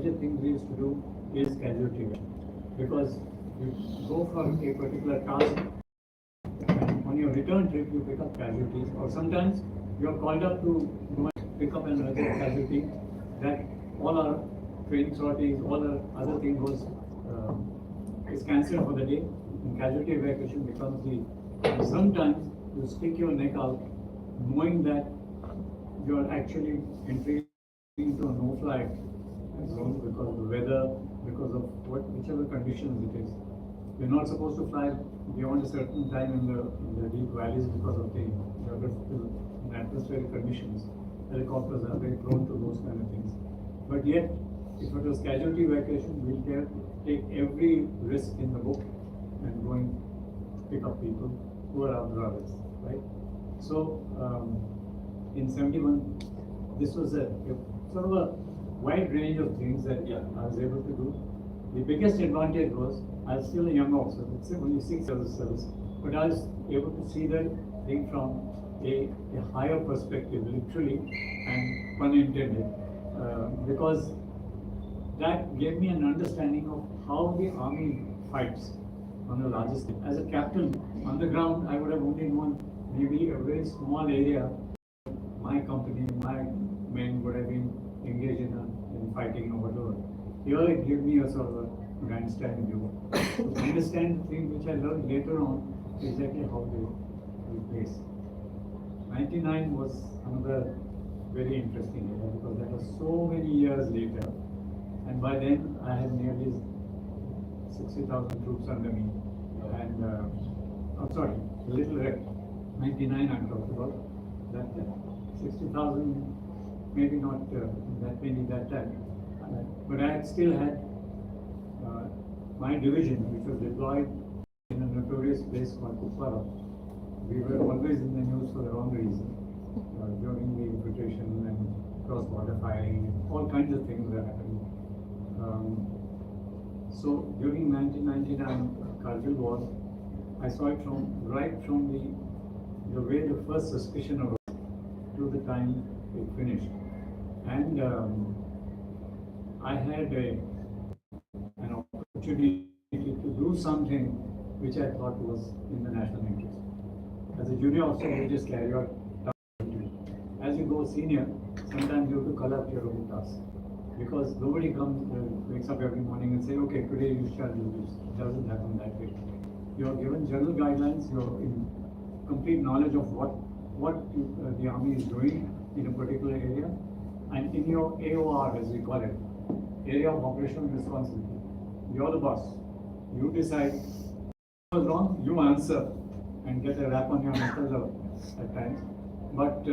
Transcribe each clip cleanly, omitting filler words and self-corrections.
major things we used to do is casualty work. Because you go for a particular task, and on your return trip you pick up casualties, or sometimes you are called up to go and pick up another casualty, that all our training sorties, all our other things was is cancelled for the day, and casualty evacuation becomes the. And sometimes you stick your neck out, knowing that you are actually entering into a no-fly zone because of the weather, because of whichever conditions it is. You're not supposed to fly beyond a certain time in the deep valleys because of the geographical and atmospheric conditions. Helicopters are very prone to those kind of things. But yet, if it was casualty evacuation, we'll take every risk in the book and go and pick up people who are out drivers, right? So, in 71, this was a sort of a wide range of things that I was able to do. The biggest advantage was I was still a young officer, it's only 6 years of service, but I was able to see the thing from a higher perspective, literally, and pun intended, because that gave me an understanding of how the army fights on a larger scale. As a captain on the ground, I would have only known maybe a very small area. My company, my men would have been engaged in fighting or whatever. Here it gave me a sort of a grandstand view. To understand things which I learned later on, exactly how they place. 99 was another very interesting year because that was so many years later, and by then I had nearly 60,000 troops under me. And I'm sorry, little wreck. 99 I'm talking about. That 60,000, maybe not that many that time. But I still had my division, which was deployed in a notorious place called Kupwara. We were always in the news for the wrong reason. During the infiltration and cross-border firing, all kinds of things were happening. So during 1999 Kargil war, I saw it right from the way the first suspicion arose to the time it finished. And I had an opportunity to do something which I thought was in the national interest. As a junior officer, you just carry out tasks. As you go senior, sometimes you have to call up your own tasks. Because nobody wakes up every morning and say, okay, today you shall do this. It doesn't happen that way. You are given general guidelines, you are in complete knowledge of what the army is doing in a particular area, and in your AOR, as we call it, area of operational responsibility, you're the boss. You decide what's wrong, you answer and get a rap on your knuckles at times, but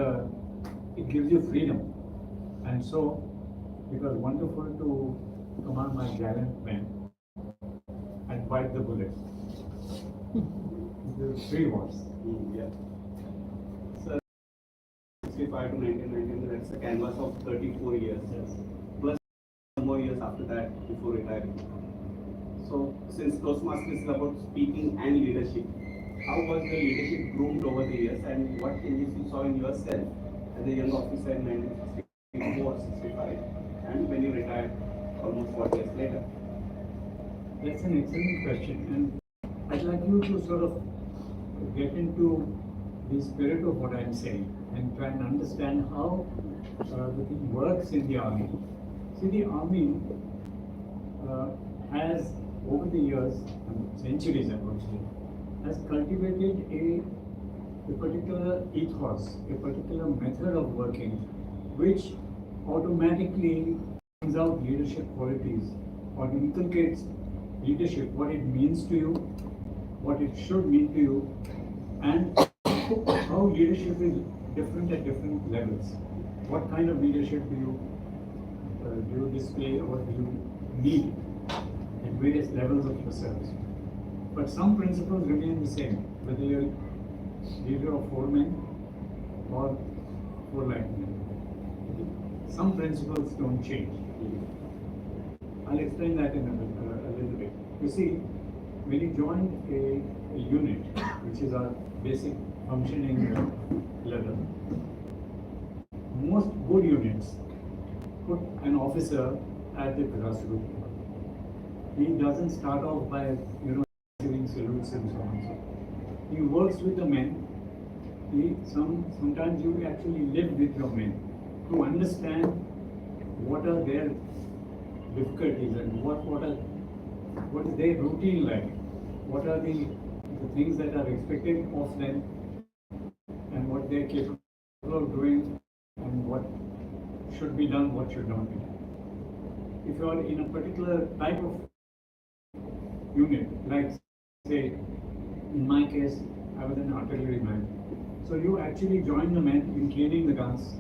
it gives you freedom. And so it was wonderful to command my gallant men and bite the bullet. The 3 wars. Yeah. So 65 to 1990, that's a canvas of 34 years. Yes. Plus more years after that before retiring. So since Toastmasters is about speaking and leadership, how was the leadership groomed over the years, and what changes you saw in yourself as a young officer in 1964, 65, and when you retired almost 4 years later? That's an excellent question, and I'd like you to sort of get into the spirit of what I'm saying and try and understand how the thing works in the army. See, the army has, over the years, centuries I would say, has cultivated a particular ethos, a particular method of working, which automatically brings out leadership qualities or inculcates leadership, what it means to you, what it should mean to you, and how leadership is different at different levels. What kind of leadership do you display or do you need at various levels of your service? But some principles remain the same, whether you're leader of 4 men or 4 linemen. Some principles don't change. I'll explain that in a little bit. You see, when you join a unit, which is our basic functioning level, most good units put an officer at the grassroots. He doesn't start off by, giving salutes and so on. So he works with the men. Sometimes you actually live with your men to understand what are their difficulties and what is their routine like, what are the things that are expected of them, and what they're capable of doing, and what should be done, what should not be done. If you are in a particular type of unit, like say, in my case, I was an artillery man. So you actually join the men in cleaning the guns,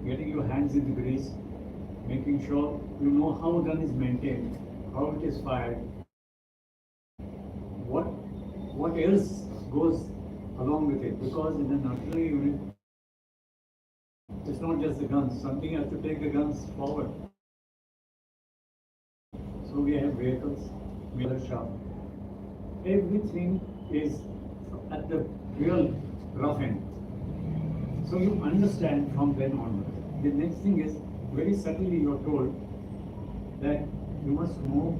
getting your hands in the grease, making sure you know how a gun is maintained, how it is fired, what else goes along with it. Because in an artillery unit, it's not just the guns. Something has to take the guns forward. So we have vehicles, miller shop. Everything is at the real rough end. So you understand from then onwards. The next thing is, very subtly you're told that you must know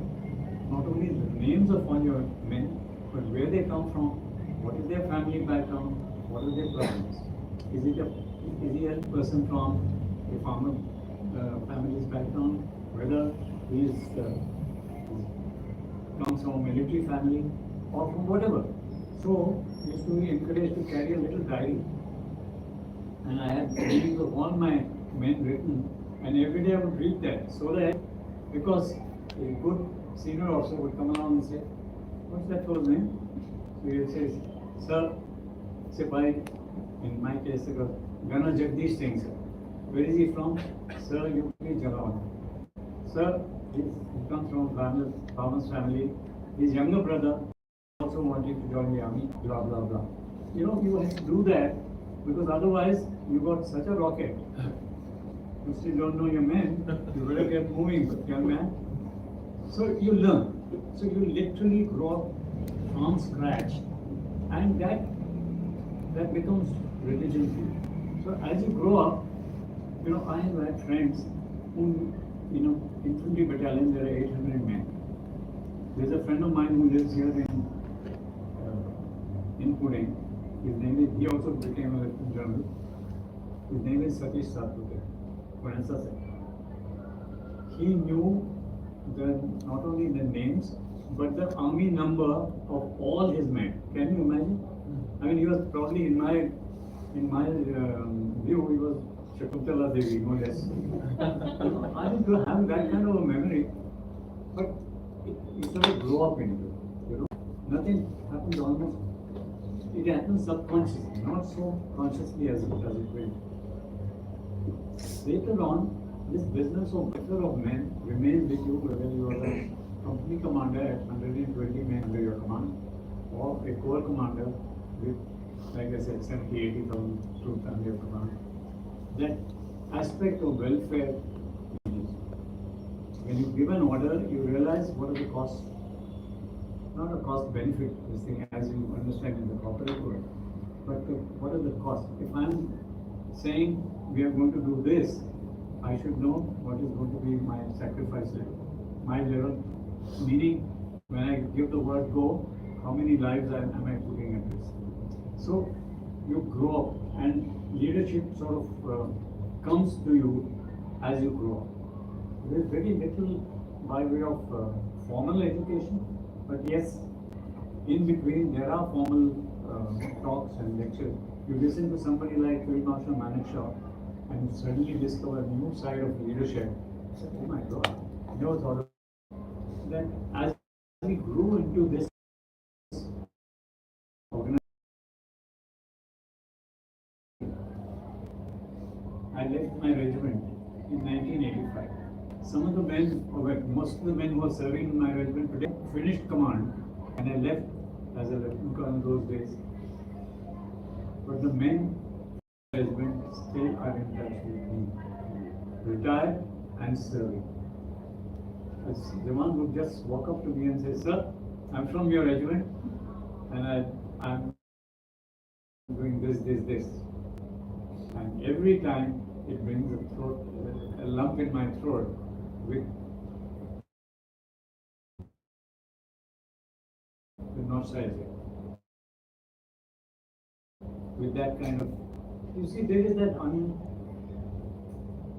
not only the names of all your men, but where they come from, what is their family background, what are their problems. Is he a person from a farmer family's background, whether he comes from a military family or from whatever. So he used to be encouraged to carry a little diary, and I had names of all my men written, and every day I would read that, so that, because a good senior officer would come along and say, "What's that fellow's name?" So he would say, "Sir, Sipai," in my case, it was Gana Jagdish Singh, sir. "Where is he from?" "Sir, UP Jalawan." "Sir, he comes from farmer's family. His younger brother also wanted to join the army, blah, blah, blah." You have to do that, because otherwise you got such a rocket. You still don't know your men, you better get moving, young man. So you learn. So you literally grow up from scratch, and that becomes religion for you. So as you grow up, I have had friends who, infantry battalion, there are 800 men. There's a friend of mine who lives here in Pune. His name is, he also became a lieutenant general. His name is Satish Satpute. He knew not only the names, but the army number of all his men. Can you imagine? I mean, he was probably in my view, he was Shakuntala Devi, no less. I didn't have that kind of a memory, but you sort of grow up into it. Nothing happens almost. It happens subconsciously, not so consciously as it will. Later on, this business of welfare of men remains with you, whether you are a company commander at 120 men under your command, or a corps commander with, like I said, 70, 80,000 troops under your command. That aspect of welfare, when you give an order, you realize what are the costs. Not a cost benefit, this thing, as you understand in the corporate world, but what are the costs? If I'm saying we are going to do this, I should know what is going to be my sacrifice level, my level, meaning when I give the word go, how many lives am I putting at risk? So you grow up, and leadership sort of comes to you as you grow up. There is very little by way of formal education, but yes, in between there are formal talks and lectures. You listen to somebody like Field Marshal Manekshaw, and you suddenly discover a new side of leadership. You say, "Oh my God, never thought of that." As we grew into this organization, I left my regiment in 1985. Some of the men, or most of the men who were serving in my regiment today finished command, and I left as a lieutenant colonel those days. But the men in the regiment still are in touch with me, retired and serving. The one would just walk up to me and say, "Sir, I'm from your regiment, and I'm doing this. And every time it brings a lump in my throat with nostalgia. With that kind of, you see, there is that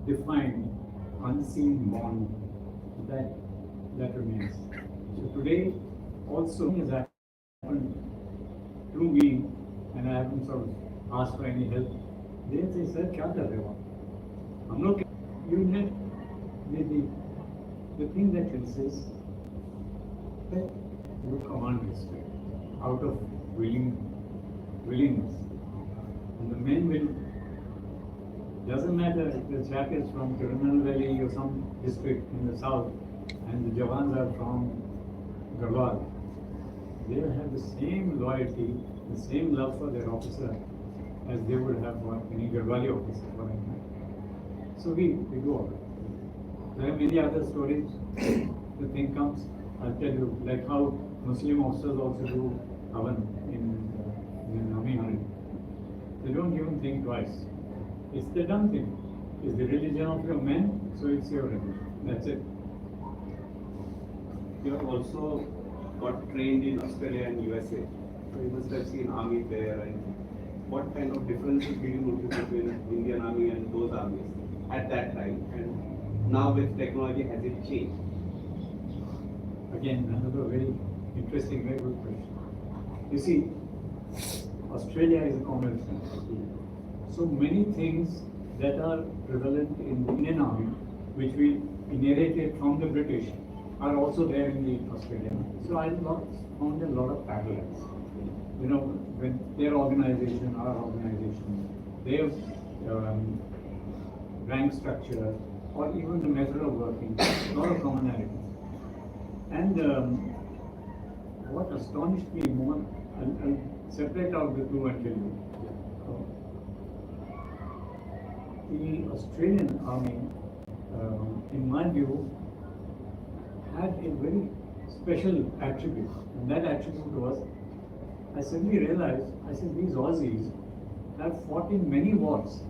undefined, unseen bond that remains. So today, also has happened to me, and I haven't sort of asked for any help. They'll say, "Sir, क्या कर रहे हो आप? हम लोग you net the thing that insists that you command respect out of willingness, and the men will. Doesn't matter if the chap is from Tirunelveli or some district in the south, and the Jawans are from Garhwal. They'll have the same loyalty, the same love for their officer as they would have for any Garhwali officer. For so we do all that. There are many other stories. The thing comes, I'll tell you, like how Muslim officers also do Havan in Army Hari. They don't even think twice. It's the done thing. It's the religion of your men, so it's your religion. That's it. You have also got trained in Australia and USA. So you must have seen army there. And what kind of differences did you notice between Indian Army and those armies at that time? And now with technology, has it changed? Again, another very interesting, very good question. You see, Australia is a commonwealth country. So many things that are prevalent in the Indian Army, which we inherited from the British, are also there in the Australian. So I found a lot of parallels. You know, when their organization, our organization, their rank structure, or even the method of working, a lot of commonalities. And what astonished me more, I'll separate out the two and tell you. The Australian Army, in my view, had a very special attribute, and that attribute was, I suddenly realized, I said, these Aussies have fought in many wars.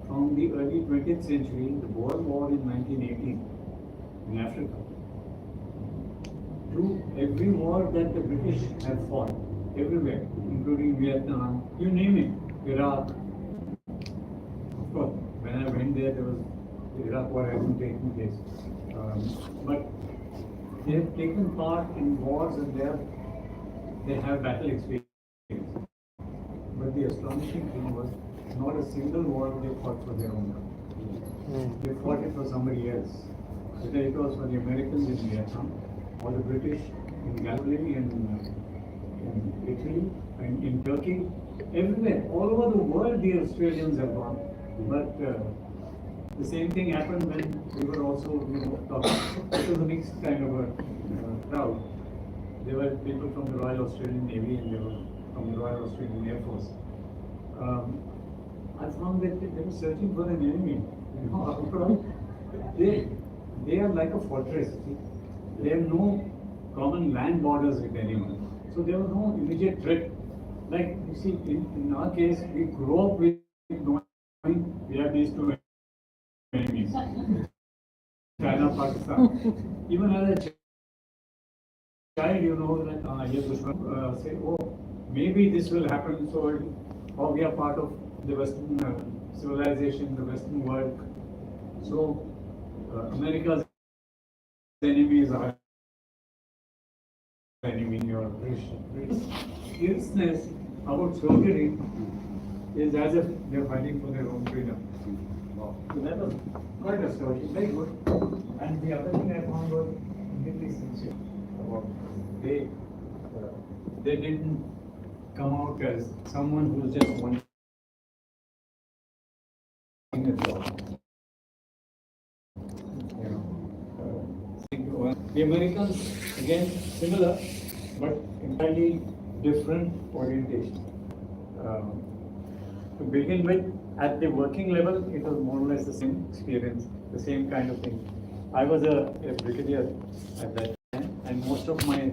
From the early 20th century, the Boer War in 1918 in Africa, to every war that the British have fought, everywhere, including Vietnam, you name it, Iraq. Of course, when I went there, there was the Iraq war hadn't taken place. But they have taken part in wars and they have battle experience. But the astonishing thing was, not a single war they fought for their own country. They fought it for somebody else. Whether it was for the Americans in Vietnam, or the British in Gallipoli and in Italy and in Turkey, everywhere, all over the world, the Australians have gone. But the same thing happened when we were also, talking. It was a mixed kind of a crowd. There were people from the Royal Australian Navy and they were from the Royal Australian Air Force. I found that they were searching for an enemy. They are like a fortress. See? They have no common land borders with anyone. So there was no immediate threat. Like you see, in our case, we grew up with knowing we have these two enemies. China, Pakistan. Even as a child, you know that say, oh, maybe this will happen, so or we are part of the Western civilization, the Western world. So America's enemies are enemy or British. Seriousness about soldiering is as if they are fighting for their own freedom. So that was quite astonishing, very good. And the other thing I found was completely sincere. They didn't come out as someone who's just wanting a job. The Americans, again, similar, but entirely different orientation. To begin with, at the working level, it was more or less the same experience, the same kind of thing. I was a brigadier at that time, and most of my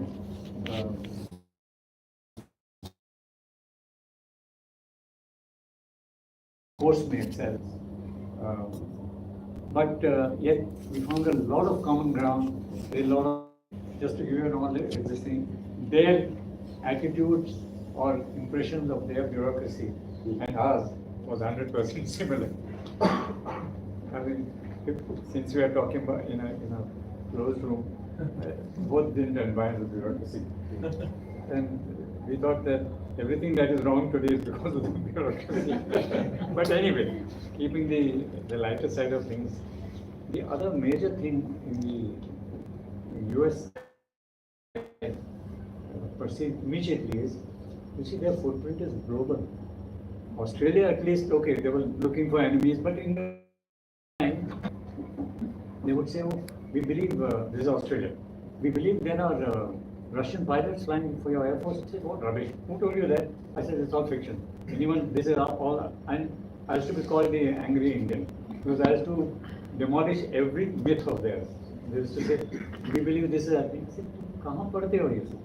course mates as but yet we found a lot of common ground, a lot of, just to give you an knowledge, this thing, their attitudes or impressions of their bureaucracy and ours was 100% similar. I mean, since we are talking about in a closed room, both didn't admire the bureaucracy. And we thought that everything that is wrong today is because of the bureaucracy. But anyway, keeping the lighter side of things, the other major thing in the US perceived immediately is, you see, their footprint is global. Australia, at least, okay, they were looking for enemies, but in the time, they would say, oh, we believe this is Australia. We believe there are Russian pilots flying for your Air Force. I said, what rubbish? Who told you that? I said, it's all fiction. Anyone, this is all. And I used to be called the angry Indian because I used to demolish every myth of theirs. They used to say, we believe this is happening. I said, kahan padhte ho ye sab?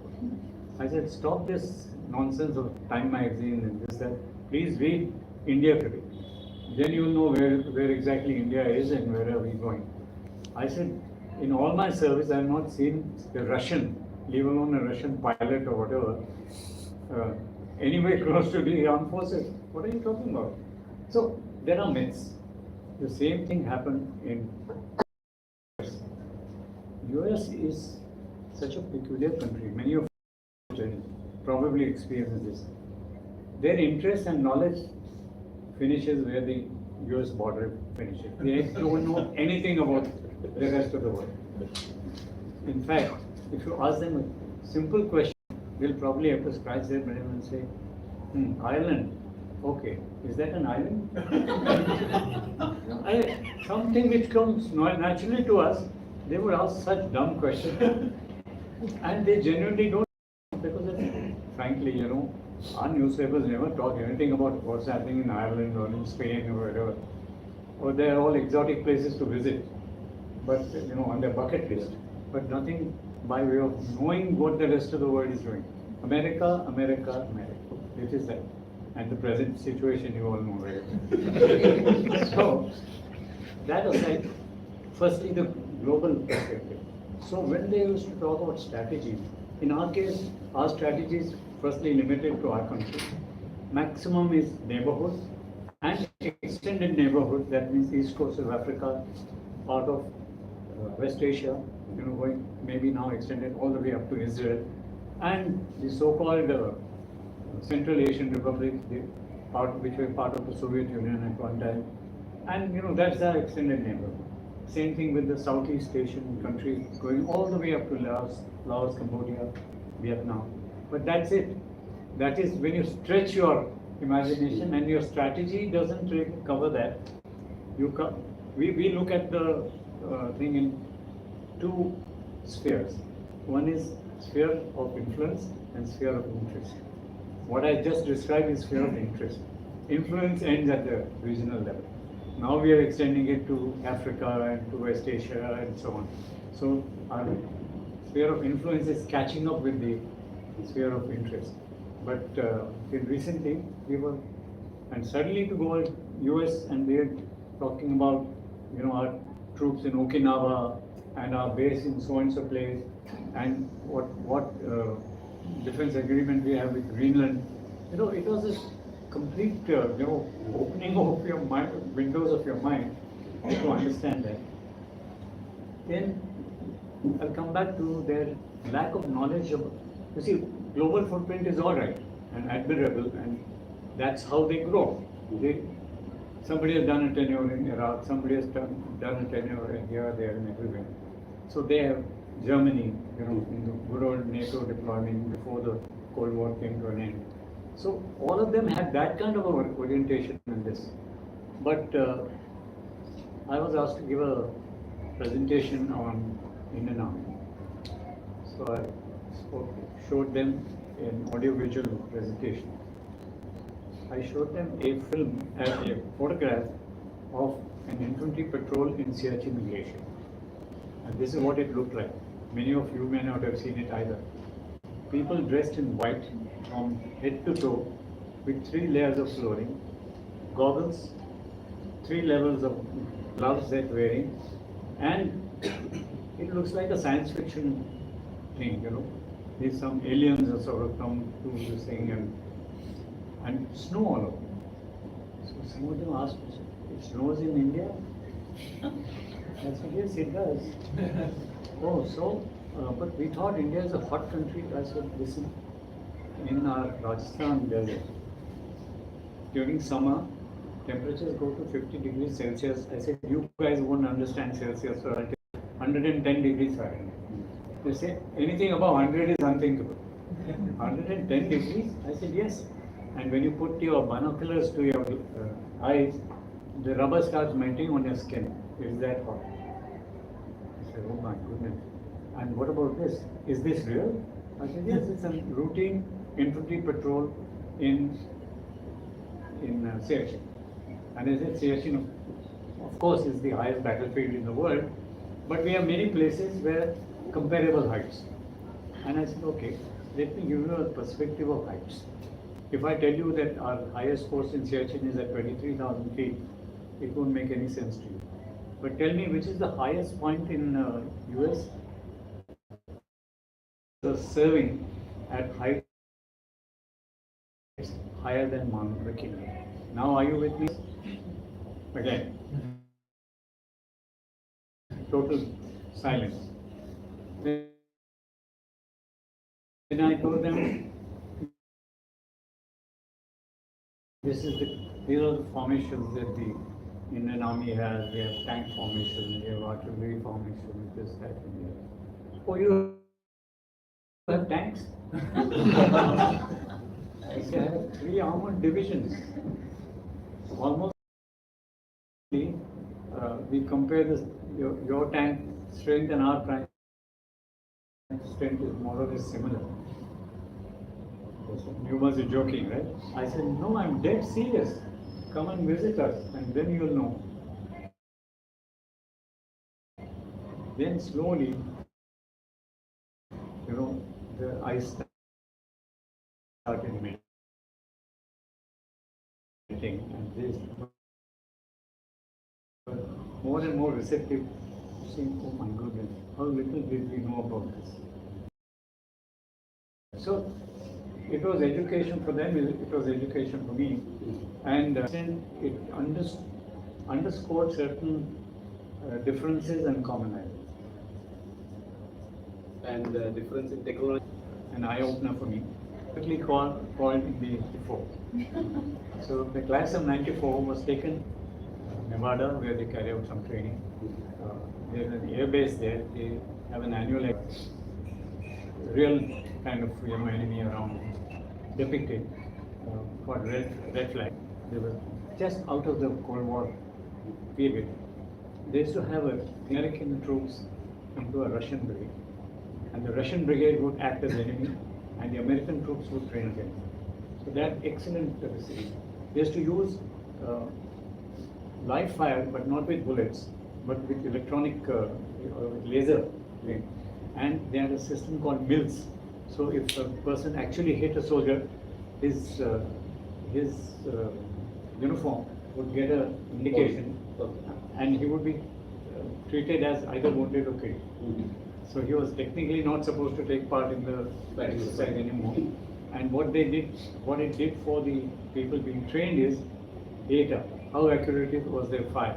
I said, stop this nonsense of Time magazine and this, that. Please read India Today. Then you will know where exactly India is and where are we going. I said, in all my service, I have not seen a Russian, leave alone a Russian pilot or whatever, anywhere close to the armed forces. What are you talking about? So there are myths. The same thing happened in US. US is such a peculiar country. Many of you probably experience this. Their interest and knowledge finishes where the US border finishes. They don't know anything about the rest of the world. In fact, if you ask them a simple question, they'll probably have to scratch their brain and say, Ireland. Okay, is that an island? Something which comes naturally to us, they would ask such dumb questions. And they genuinely don't, because frankly, our newspapers never talk anything about what's happening in Ireland or in Spain or wherever. Or they're all exotic places to visit, but on their bucket list. But nothing by way of knowing what the rest of the world is doing. America, America, America. It is that. And the present situation you all know very well. So, that aside, firstly the global perspective. So when they used to talk about strategies, in our case, our strategy is firstly limited to our country. Maximum is neighborhood and extended neighborhood, that means east coast of Africa, part of West Asia, going maybe now extended all the way up to Israel, and the so-called Central Asian Republic, which were part of the Soviet Union at one time, and that's our extended neighborhood. Same thing with the Southeast Asian countries, going all the way up to Laos, Cambodia, Vietnam. But that's it. That is when you stretch your imagination and your strategy doesn't really cover that. We look at the thing in two spheres. One is sphere of influence and sphere of interest. What I just described is sphere of interest. Influence ends at the regional level. Now we are extending it to Africa and to West Asia and so on. So our sphere of influence is catching up with the sphere of interest. But recently we were, and suddenly to go to US and they're talking about, our troops in Okinawa and our base in so and so place, and what defense agreement we have with Greenland. It was this complete, opening of your mind, windows of your mind to understand that. Then I'll come back to their lack of knowledge of, you see, global footprint is all right and admirable, and that's how they grow. Somebody has done a tenure in Iraq, somebody has done a tenure in here, there, and everywhere. So they have Germany, in the good old NATO deployment before the Cold War came to an end. So all of them had that kind of orientation in this. But I was asked to give a presentation on Indian Army. So I showed them an audiovisual presentation. I showed them a film, a photograph of an infantry patrol in Siachen Glacier. And this is what it looked like. Many of you may not have seen it either. People dressed in white from head to toe with 3 layers of clothing, goggles, 3 levels of gloves they're wearing, and it looks like a science fiction thing, There's some aliens have sort of come to this thing and snow all over. So some of them asked me, it snows in India? I said, yes, it does. Oh, so, but we thought India is a hot country. I said, listen, in our Rajasthan desert, during summer, temperatures go to 50 degrees Celsius. I said, you guys won't understand Celsius, so I'll tell you, 110 degrees Fahrenheit. They say, anything above 100 is unthinkable. 110 degrees? I said, yes. And when you put your binoculars to your eyes, the rubber starts melting on your skin. It's that hot. I said, oh my goodness. And what about this? Is this real? I said, yes, it's a routine infantry patrol in Siachen. And I said, Siachen, of course, is the highest battlefield in the world, but we have many places where comparable heights. And I said, okay, let me give you a perspective of heights. If I tell you that our highest post in Siachen is at 23,000 feet, it won't make any sense to you. But tell me, which is the highest point in US? Serving at heights higher than Mount McKinley. Now, are you with me? Again, total silence. Then I told them, these are the formations that the Indian Army has. We have tank formation, we have artillery formation, this, that, and the other. Oh, you have tanks? I have 3 armored divisions. Almost we compare this, your tank strength and our tank strength is more or less similar. You must be joking, right? I said, no, I'm dead serious. Come and visit us, and then you'll know. Then slowly, the ice started melting, and this more and more receptive, saying, oh my goodness, how little did we know about this. So it was education for them, it was education for me, and it underscored certain differences and commonalities. And difference in technology. An eye-opener for me, quickly called the 94. So the class of 94 was taken Nevada, where they carry out some training. There's an air base there. They have an annual real kind of enemy around depicted called red flag. They were just out of the Cold War period. They used to have American troops into a Russian brigade, and the Russian brigade would act as enemy, and the American troops would train against them. So that excellent capacity. They used to use live fire, but not with bullets, but with electronic laser thing. And they had a system called mills. So if a person actually hit a soldier, his uniform would get an indication, and he would be treated as either wounded or killed. So he was technically not supposed to take part in the exercise anymore. And what it did for the people being trained is data. How accurate was their fire?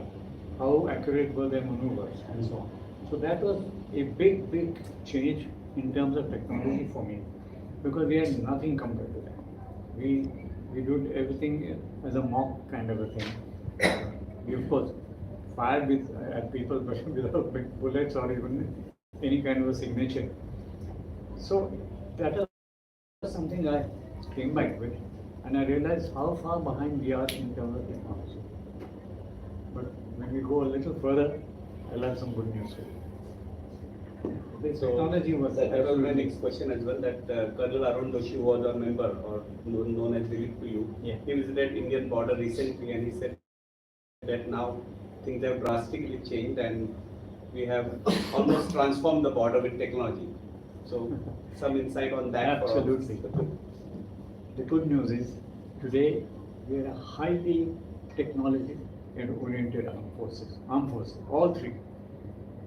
How accurate were their maneuvers, and so on. So that was a big change in terms of technology for me, because we had nothing compared to that. We did everything as a mock kind of a thing. We of course fired at people, but without big bullets or even any kind of a signature. So that was something I came back with, and I realized how far behind we are in terms of technology. But when we go a little further, I'll have some good news for you. The technology was that was my next question as well, that Colonel Arun Doshi was a member, or known as Dilip to you. Yeah. He visited Indian border recently, and he said that now things have drastically changed and we have almost transformed the border with technology. So some insight on that. Absolutely. The good news is today we are a highly technology oriented armed forces, all three.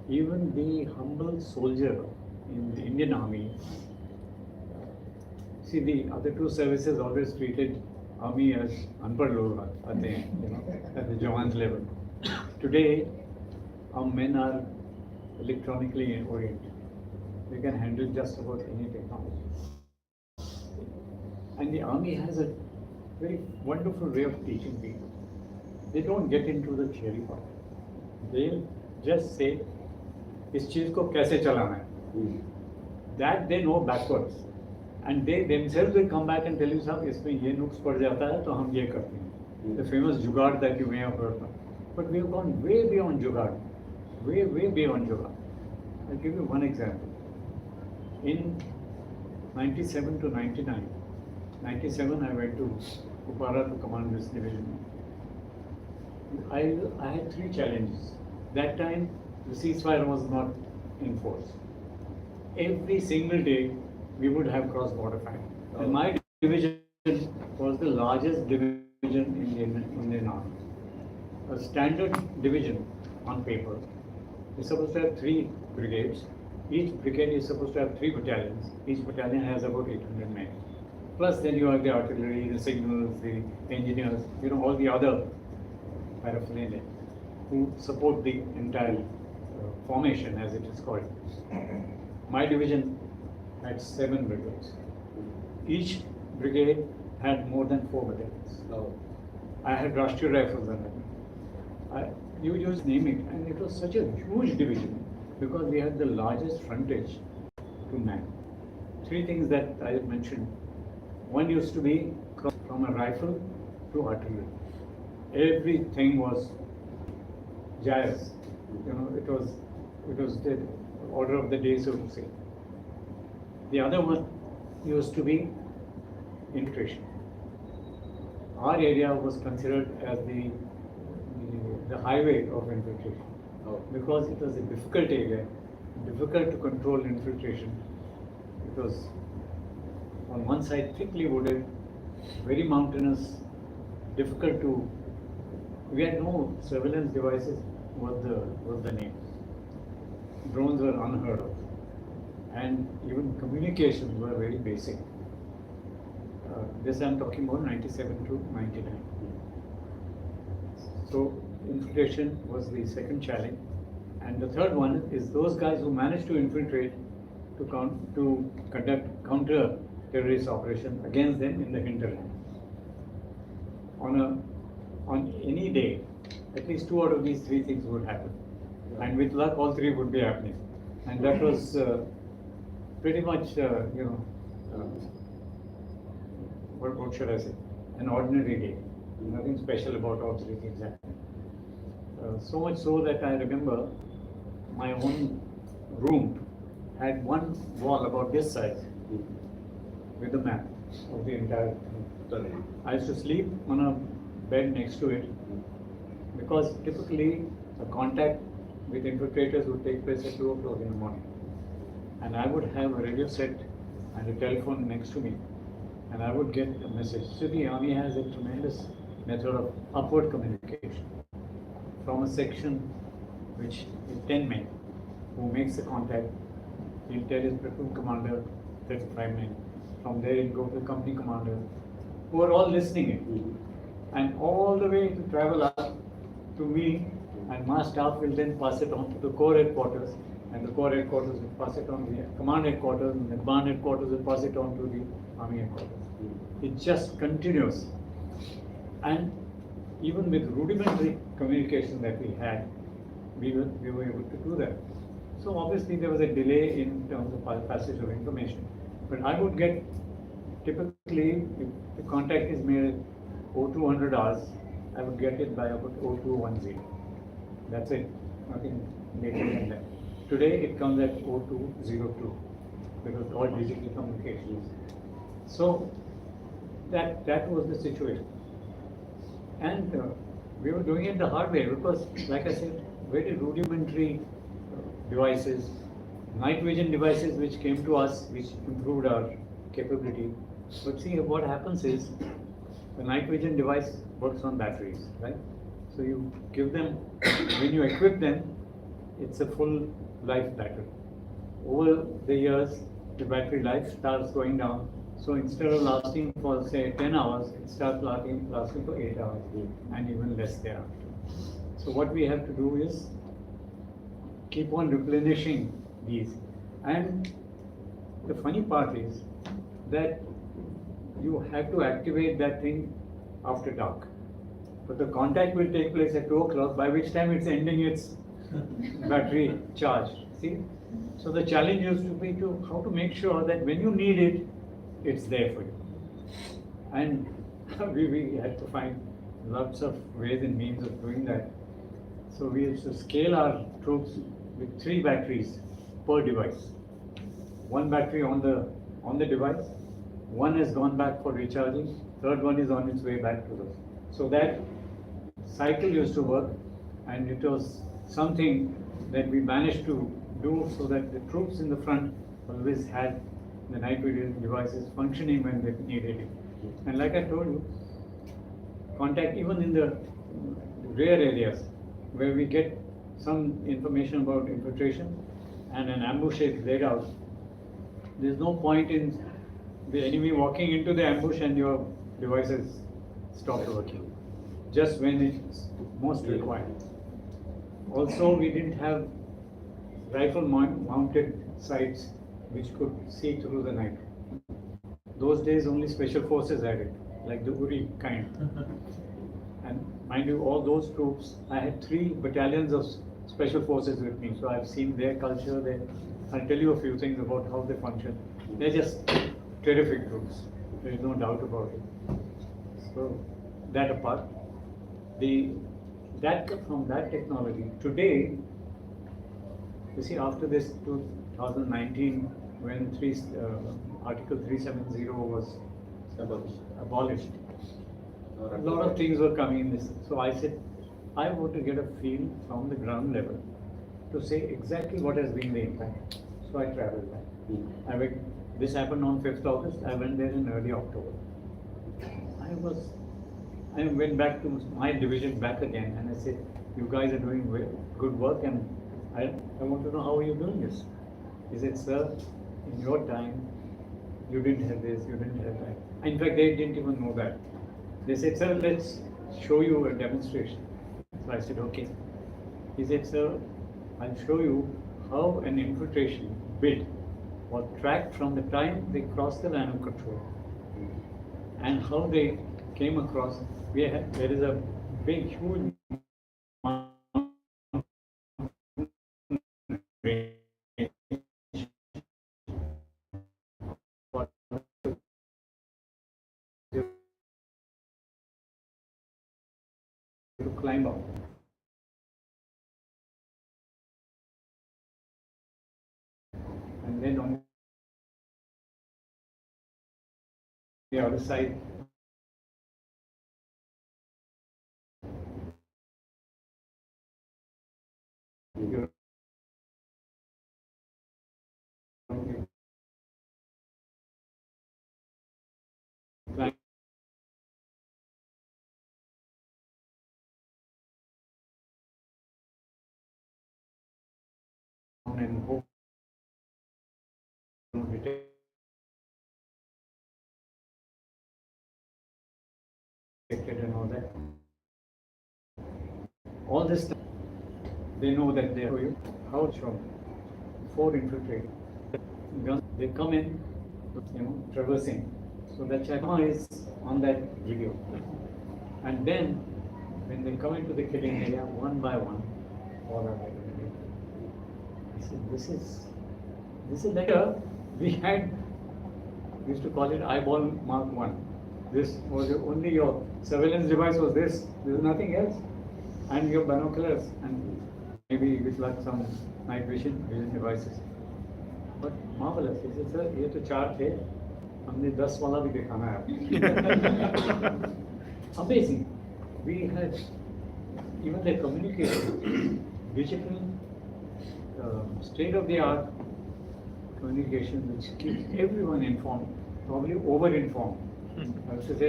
Even the humble soldier in the Indian Army See, the other two services always treated army as unpad log aate hain, at the Jawan's level. Today, our men are electronically oriented. They can handle just about any technology. And the army has a very wonderful way of teaching people. They don't get into the theory part. They'll just say, इस चीज को कैसे चलाना है. That they know backwards. And they themselves will come back and tell you, साहब इसमें ये नुक्स पड़ जाता है तो हम ये करते हैं. The famous जुगाड़ that you may have heard of. But we have gone way beyond जुगाड़. Way beyond जुगाड़. I'll give you one example. In 97 to 99, 97 I went to Kupara to command this division. I had three challenges. That time the ceasefire was not in force. Every single day we would have cross-border fighting. And my division was the largest division in the Indian Army. A standard division on paper is supposed to have 3 brigades. Each brigade is supposed to have 3 battalions. Each battalion has about 800 men. Plus then you have the artillery, the signals, the engineers, all the other paraphernalia who support the entire formation as it is called. My division had 7 brigades. Each brigade had more than 4 battalions. I had Rashtriya Rifles under me. You just name it, and it was such a huge division because we had the largest frontage to man. 3 things that I mentioned. One used to be from a rifle to artillery. Everything was gyres. It was the order of the day, so to say. The other one used to be infiltration. Our area was considered as the highway of infiltration because it was a difficult area, difficult to control infiltration. It was on one side thickly wooded, very mountainous, difficult to. We had no surveillance devices. Was the name. Drones were unheard of, and even communications were very basic. This I'm talking about 97 to 99. So infiltration was the second challenge, and the third one is those guys who managed to infiltrate to conduct counter-terrorist operation against them in the hinterland. On any day, at least 2 out of these 3 things would happen, and with luck, all 3 would be happening, and that was pretty much, what should I say? An ordinary day. Nothing special about all 3 things happening. So much so that I remember my own room had one wall about this size with a map of the entire thing. I used to sleep on a bed next to it because typically a contact with infiltrators would take place at 2 o'clock in the morning. And I would have a radio set and a telephone next to me, and I would get a message. So the army has a tremendous method of upward communication from a section which is 10 men who makes the contact. He'll tell his platoon commander, 35 men. From there he'll go to the company commander, who are all listening in. And all the way to travel up to me, and my staff will then pass it on to the corps headquarters, and the corps headquarters will pass it on to the command headquarters, and the command headquarters will pass it on to the army headquarters. It just continues. And even with rudimentary communication that we had, we were able to do that. So obviously there was a delay in terms of passage of information. But I would get, typically, if the contact is made at 0200 hours, I would get it by about 0210. That's it, nothing later than that. Today it comes at 0202 because all digital communications. So that was the situation. And we were doing it the hard way because, like I said, very rudimentary devices, night vision devices which came to us, which improved our capability. But see, what happens is, the night vision device works on batteries, right? So you give them, when you equip them, it's a full life battery. Over the years, the battery life starts going down, So instead of lasting for say 10 hours, it starts lasting for 8 hours and even less thereafter. So what we have to do is keep on replenishing these. And the funny part is that you have to activate that thing after dark. But the contact will take place at 2 o'clock, by which time it's ending its battery charge. See? So the challenge used to be to how to make sure that when you need it, it's there for you. And we had to find lots of ways and means of doing that. So we used to scale our troops with 3 batteries per device. 1 battery on the device, 1 has gone back for recharging, 3rd one is on its way back to us. So that cycle used to work, and it was something that we managed to do so that the troops in the front always had the night vision devices functioning when they needed it. And like I told you, contact even in the rare areas where we get some information about infiltration and an ambush is laid out, there's no point in the enemy walking into the ambush and your devices stop working, just when it's most required. Also, we didn't have rifle mounted sights which could see through the night. Those days only special forces had it, like the Uri kind. And mind you, all those troops, I had 3 battalions of special forces with me, so I've seen their culture. I'll tell you a few things about how they function. They're just terrific troops. There is no doubt about it. So that apart, from that technology today, you see, after this 2019, when Article 370 was abolished, a lot of things were coming in this. So I said, I want to get a feel from the ground level to say exactly what has been the impact. So I traveled back. This happened on 5th August. I went there in early October. I went back to my division back again, and I said, you guys are doing good work, and I want to know how are you doing this. He said, sir, in your time, you didn't have this, you didn't have that. In fact, they didn't even know that. They said, sir, let's show you a demonstration. So I said, okay. He said, sir, I'll show you how an infiltration bid was tracked from the time they crossed the line of control and how they came across. There is a big, huge to climb up. And then on the other side, you climb down and hope to detect it and all that. All this stuff, they know that they are you. How it's shown. 4 infiltrating. They come in, traversing. So the Chakma is on that video. And then, when they come into the killing area, one by one, all are identified. I said, this is like we used to call it eyeball mark 1. This was only your surveillance device was this. There was nothing else. And your binoculars and maybe with like some night vision devices. But marvelous. He said, sir, ये तो 4 थे. हमने 10 वाला भी दिखाना है. Amazing. We had even the communication, digital, state-of-the-art communication, which keeps everyone informed, probably over-informed. I used to say,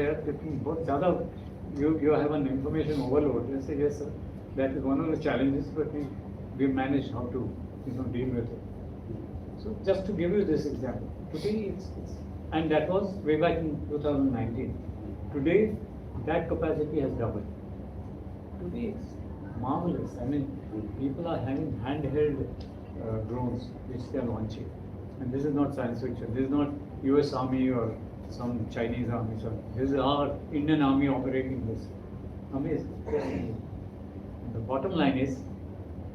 you have an information overload. I say, yes, sir. That is one of the challenges, but we managed how to deal with it. So just to give you this example, today And that was way back in 2019. Today, that capacity has doubled. Today, it's marvelous. I mean, people are having handheld drones which they are launching. And this is not science fiction. This is not US Army or some Chinese army. This is our Indian Army operating this. Amazing. The bottom line is,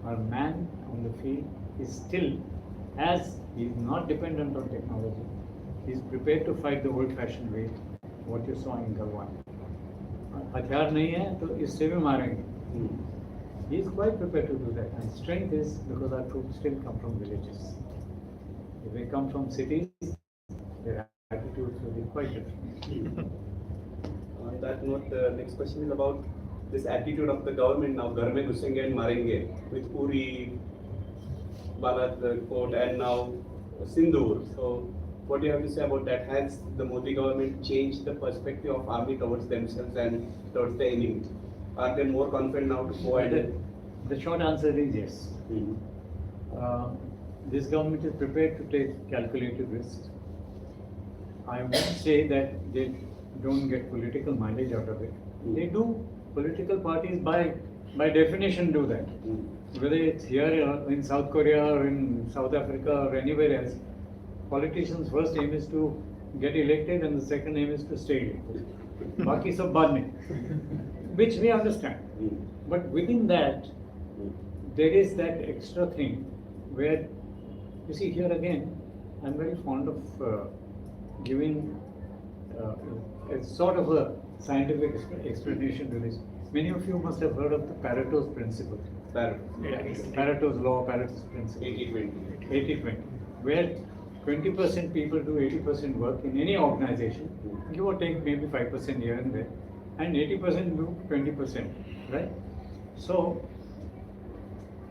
our man on the field is still, as he is not dependent on technology, he is prepared to fight the old-fashioned way, what you saw in Galwan. हथियार नहीं है तो इससे भी मारेंगे. He is quite prepared to do that, and strength is because our troops still come from villages. If they come from cities, their attitudes will be quite different. On that note, the next question is about this attitude of the government now, घर में घुसेंगे and मारेंगे, with Uri, Balakot, and now Sindoor. So, what do you have to say about that? Has the Modi government changed the perspective of army towards themselves and towards the enemy? Are they more confident now to go and? The short answer is yes. This government is prepared to take calculated risks. I won't say that they don't get political mileage out of it. They do. Political parties by definition do that. Whether it's here or in South Korea or in South Africa or anywhere else, politicians' first aim is to get elected and the second aim is to stay elected. Baki sab baad mein. Which we understand. But within that, there is that extra thing where, you see, here again, I'm very fond of giving a sort of a scientific explanation to this. Many of you must have heard of the Pareto's principle. Pareto's law, Pareto's principle. 80-20. 80-20. Where 20% people do 80% work in any organization, give or take maybe 5% here and there, and 80% do 20%, right? So,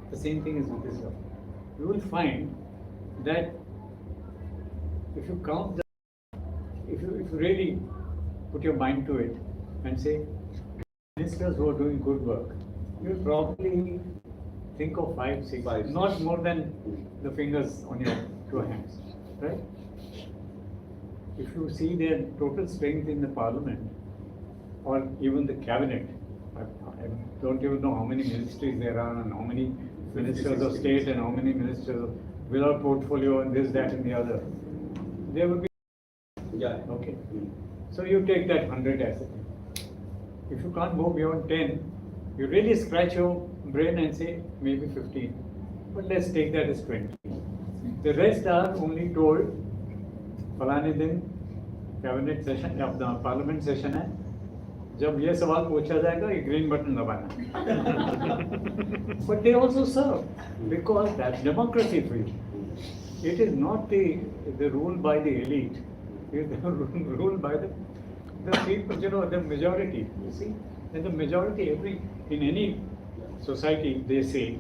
the same thing is with this law. You will find that if you count the, if you really put your mind to it and say, ministers who are doing good work, you'll probably think of 5, 6, not more than the fingers on your 2 hands, right? If you see their total strength in the parliament or even the cabinet, I don't even know how many ministries there are and how many ministers of state and how many ministers of without portfolio and this, that and the other. There would be, okay. So you take that 100 as it is. If you can't go beyond 10, you really scratch your brain and say maybe 15. But let's take that as 20. The rest are only told, फलाने दिन cabinet session या अपना parliament session है, जब ये सवाल पूछा जाएगा ये ग्रीन बटन दबाना. But they also serve because that's democracy for you. It is not the rule by the elite. It is the rule by the people, the majority. You see, and the majority in any society they say,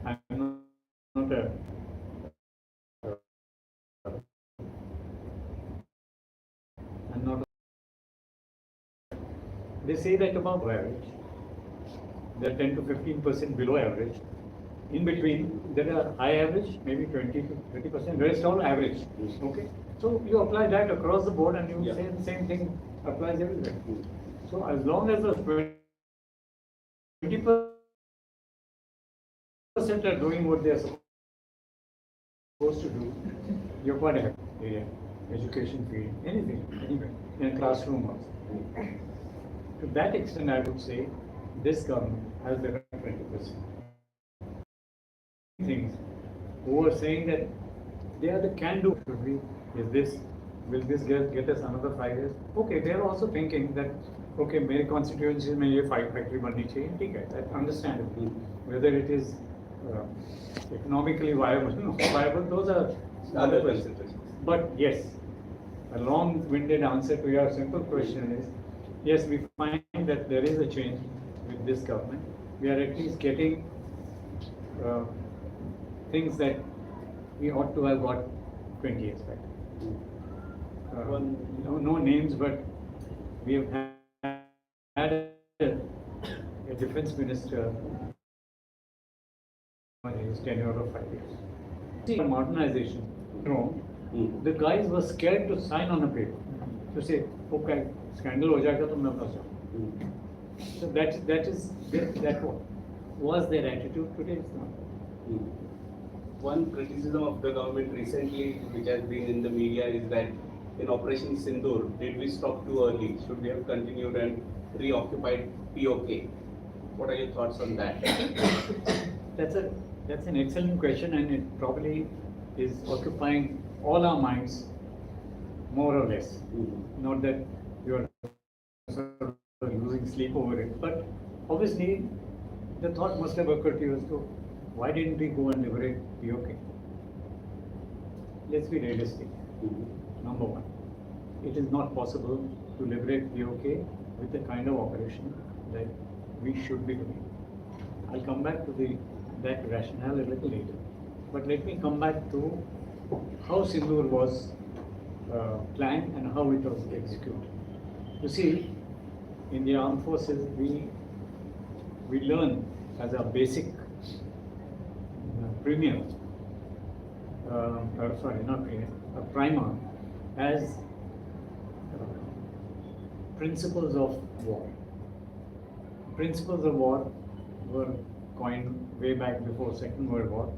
I'm not a they say that above average, they're 10 to 15% below average. In between, there are high average, maybe 20 to 30%, rest all average. Okay? So you apply that across the board and you say the same thing applies everywhere. So as long as the 20% are doing what they are supposed to do, you're quite happy. Yeah. Education field, anything, anywhere, in a classroom also. To that extent, I would say this government has the right 20%. Things who are saying that they are the can-do. Will this get us another 5 years? Okay, they are also thinking that okay, मेरे constituency में ये factory बननी चाहिए, ठीक है, that's understandable. Whether it is economically viable, those are other questions. But yes, a long-winded answer to your simple question is, yes, we find that there is a change with this government. We are at least getting things that we ought to have got 20 years back. No names, but we have had a defense minister on his tenure of 5 years. See, modernization, The guys were scared to sign on a paper. To say, okay, scandal ho jayega to main fas jaऊंगा. So that was their attitude. Today it's not. One criticism of the government recently, which has been in the media, is that in Operation Sindoor, did we stop too early? Should we have continued and reoccupied POK? What are your thoughts on that? That's an excellent question, and it probably is occupying all our minds, more or less. Not that you are sort of losing sleep over it, but obviously the thought must have occurred to you as to why didn't we go and liberate POK? Let's be realistic. Number one, it is not possible to liberate POK with the kind of operation that we should be doing. I'll come back to that rationale a little later. But let me come back to how Sindoor was planned and how it was executed. You see, in the armed forces, we learn as a basic premier, not premier, a primer, as principles of war. Principles of war were coined way back before Second World War,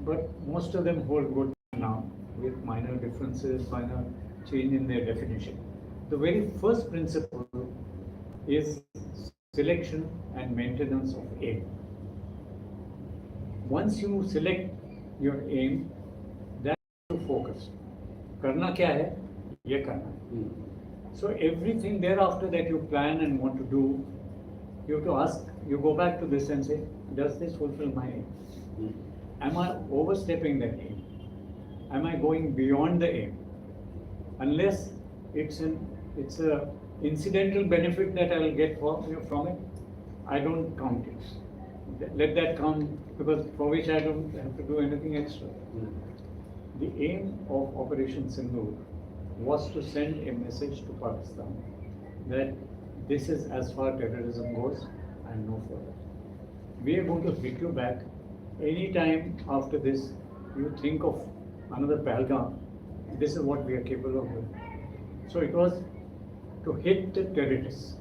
but most of them hold good now with minor differences, minor change in their definition. The very first principle is selection and maintenance of aim. Once you select your aim, that's to focus. Karna kya hai? Ye karna hai. So everything thereafter that you plan and want to do, you have to ask, you go back to this and say, does this fulfill my aim? Am I overstepping that aim? Am I going beyond the aim? Unless it's a incidental benefit that I will get from it, I don't count it. Let that count, because for which I don't have to do anything extra. The aim of Operation Sindoor was to send a message to Pakistan that this is as far terrorism goes and no further. We are going to hit you back. Anytime after this you think of another Pahalgam, this is what we are capable of doing. So it was to hit the terrorists.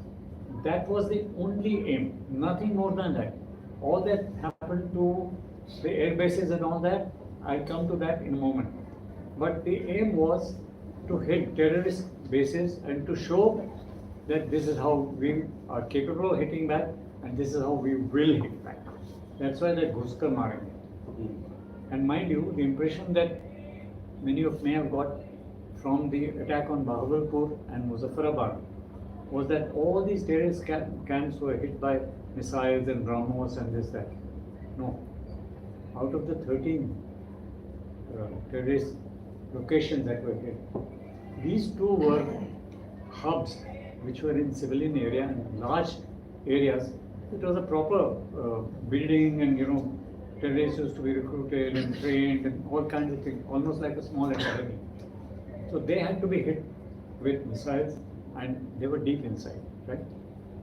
That was the only aim, nothing more than that. All that happened to the air bases and all that, I'll come to that in a moment. But the aim was to hit terrorist bases and to show that this is how we are capable of hitting back and this is how we will hit back. That's why they Ghuskar Marenge. And mind you, the impression that many of may have got from the attack on Bahawalpur and Muzaffarabad was that all these terrorist camps were hit by missiles and BrahMos and this, that. No. Out of the 13 terrorist locations that were hit, these two were hubs which were in civilian area and large areas. It was a proper building, and terrorists used to be recruited and trained and all kinds of things, almost like a small academy. So they had to be hit with missiles, and they were deep inside, right?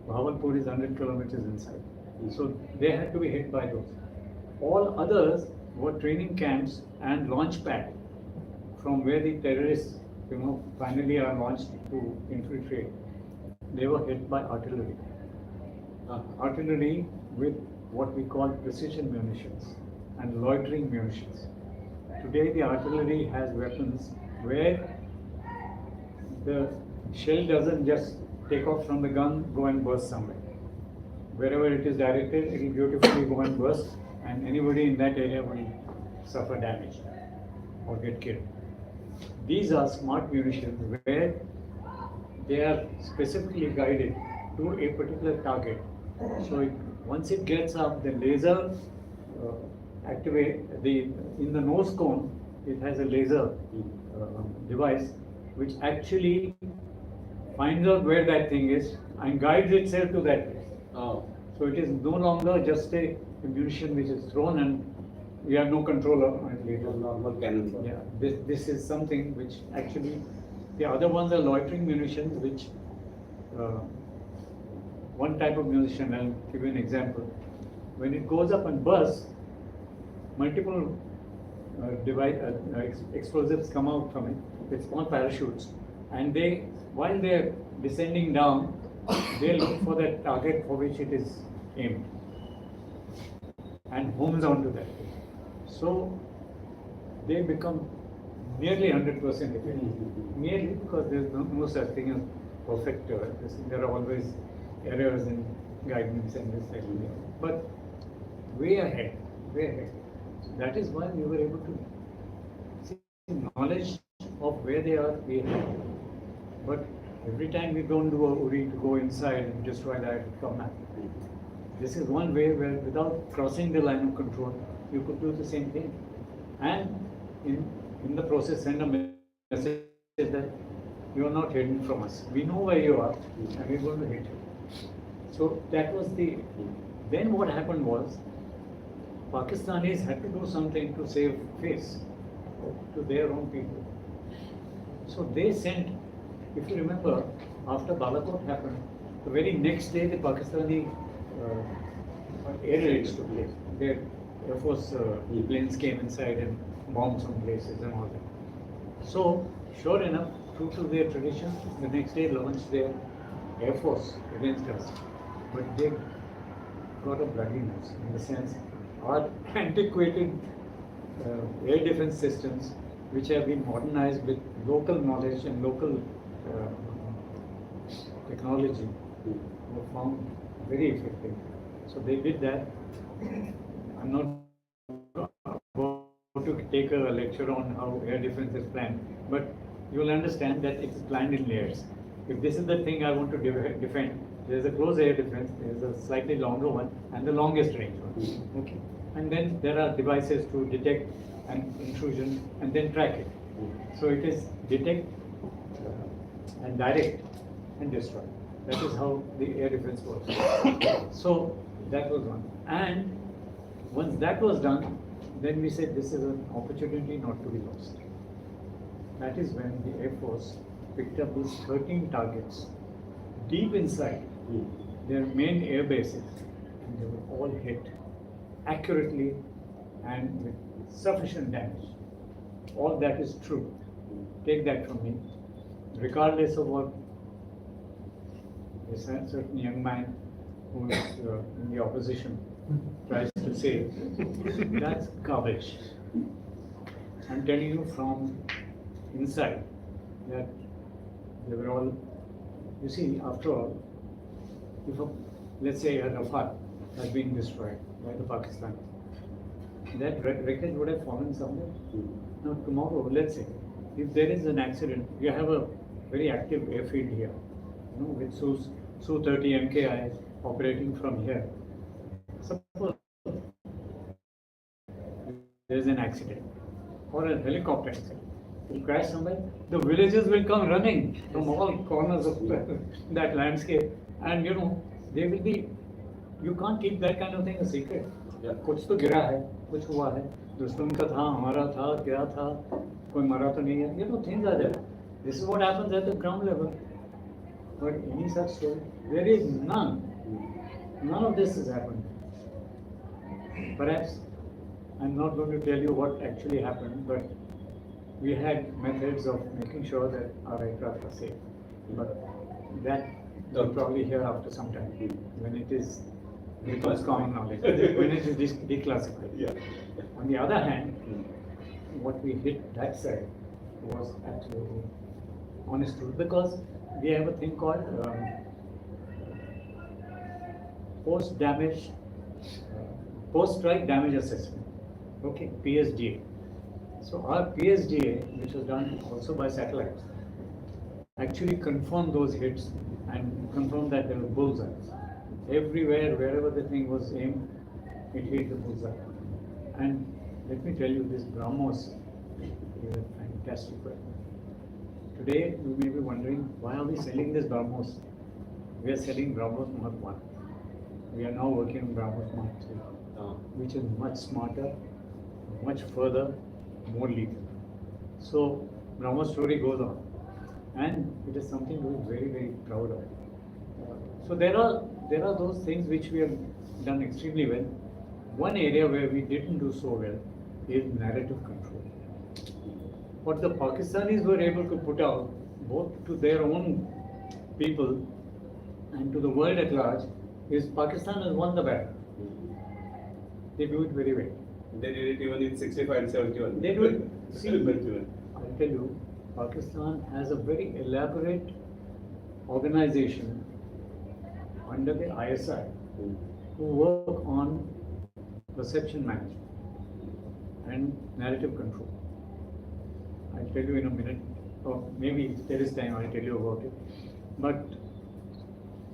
Bahawalpur is 100 kilometers inside. So they had to be hit by those. All others were training camps and launch pad from where the terrorists, finally are launched to infiltrate. They were hit by artillery. Artillery with what we call precision munitions and loitering munitions. Today the artillery has weapons where the shell doesn't just take off from the gun, go and burst somewhere. Wherever it is directed, it will beautifully go and burst, and anybody in that area will suffer damage or get killed. These are smart munitions where they are specifically guided to a particular target. So once it gets up, the laser in the nose cone, it has a laser device which actually finds out where that thing is and guides itself to that place. Oh. So it is no longer just a munition which is thrown and we have no control on it later. Normal cannon. Yeah, this is something which actually, the other ones are loitering munitions, which one type of munition, I'll give you an example. When it goes up and bursts, multiple explosives come out from it with small parachutes, and they, while they're descending down, they look for the target for which it is aimed and homes onto that. So they become nearly 100% effective. Nearly, because there's no such thing as perfect. There are always errors in guidance and this like that. But way ahead, way ahead. So that is why we were able to see knowledge of where they are. We have, but every time we don't do a URI to go inside and destroy that, come back. This is one way where, without crossing the line of control, you could do the same thing, and in the process send a message that you are not hidden from us. We know where you are, and we're going to hit you. So that was the. Then what happened was, Pakistanis had to do something to save face to their own people. So they sent, if you remember, after Balakot happened, the very next day the Pakistani air raids took place. Their Air Force planes came inside and bombed some places and all that. So, sure enough, true to their tradition, the next day launched their Air Force against us. But they got a bloody nose, in the sense, our antiquated air defense systems, which have been modernized with local knowledge and local technology, were found very effective. So they did that. I'm not going to take a lecture on how air defense is planned, but you will understand that it's planned in layers. If this is the thing I want to defend, there's a close air defense, there's a slightly longer one, and the longest range one. Okay, and then there are devices to detect an intrusion and then track it. So it is detect and direct and destroy. That is how the air defense works. So that was one. And once that was done, then we said this is an opportunity not to be lost. That is when the Air Force picked up these 13 targets deep inside their main air bases, and they were all hit accurately and with sufficient damage. All that is true. Take that from me. Regardless of what a certain young man who is in the opposition tries to say, that's garbage. I'm telling you from inside that they were all, you see, after all, if let's say a Rafale has been destroyed by the Pakistanis, that wreckage would have fallen somewhere. Now tomorrow, let's say, if there is an accident, you have a very active airfield here, with Su-30 MKI operating from here. Suppose there is an accident or a helicopter accident, it will crash somewhere. The villagers will come running from all corners of that landscape, and they will be. You can't keep that kind of thing a secret. कुछ तो गिरा है, कुछ हुआ है, दुश्मन का था, हमारा था, क्या था, कोई मरा तो नहीं है. Things are there. This is what happens at the ground level. But any such story, there is none. None of this has happened. Perhaps I'm not going to tell you what actually happened, but we had methods of making sure that our aircraft are safe. But that you'll probably hear after some time, when it becomes common knowledge, when it is declassified. Yeah. On the other hand, what we hit that side was absolutely honest truth, because we have a thing called post-strike damage assessment. Okay, PSDA. So our PSDA, which was done also by satellites, actually confirmed those hits and confirmed that there were bullseyes. Everywhere, wherever the thing was aimed, it hit the bullseye. And let me tell you, this BrahMos is a fantastic weapon. Today, you may be wondering, why are we selling this BrahMos? We are selling BrahMos Mark 1. We are now working on BrahMos Mark 3, which is much smarter, much further, more lethal. So, BrahMos story goes on. And it is something to be very, very proud of. So there are those things which we have done extremely well. One area where we didn't do so well is narrative control. What the Pakistanis were able to put out, both to their own people and to the world at large, is Pakistan has won the battle. They do it very well. They did it even in 65 and 71. They do it. See, 71. I'll tell you, Pakistan has a very elaborate organization under the ISI who work on perception management and narrative control. I'll tell you in a minute, or maybe if there is time, I'll tell you about it. But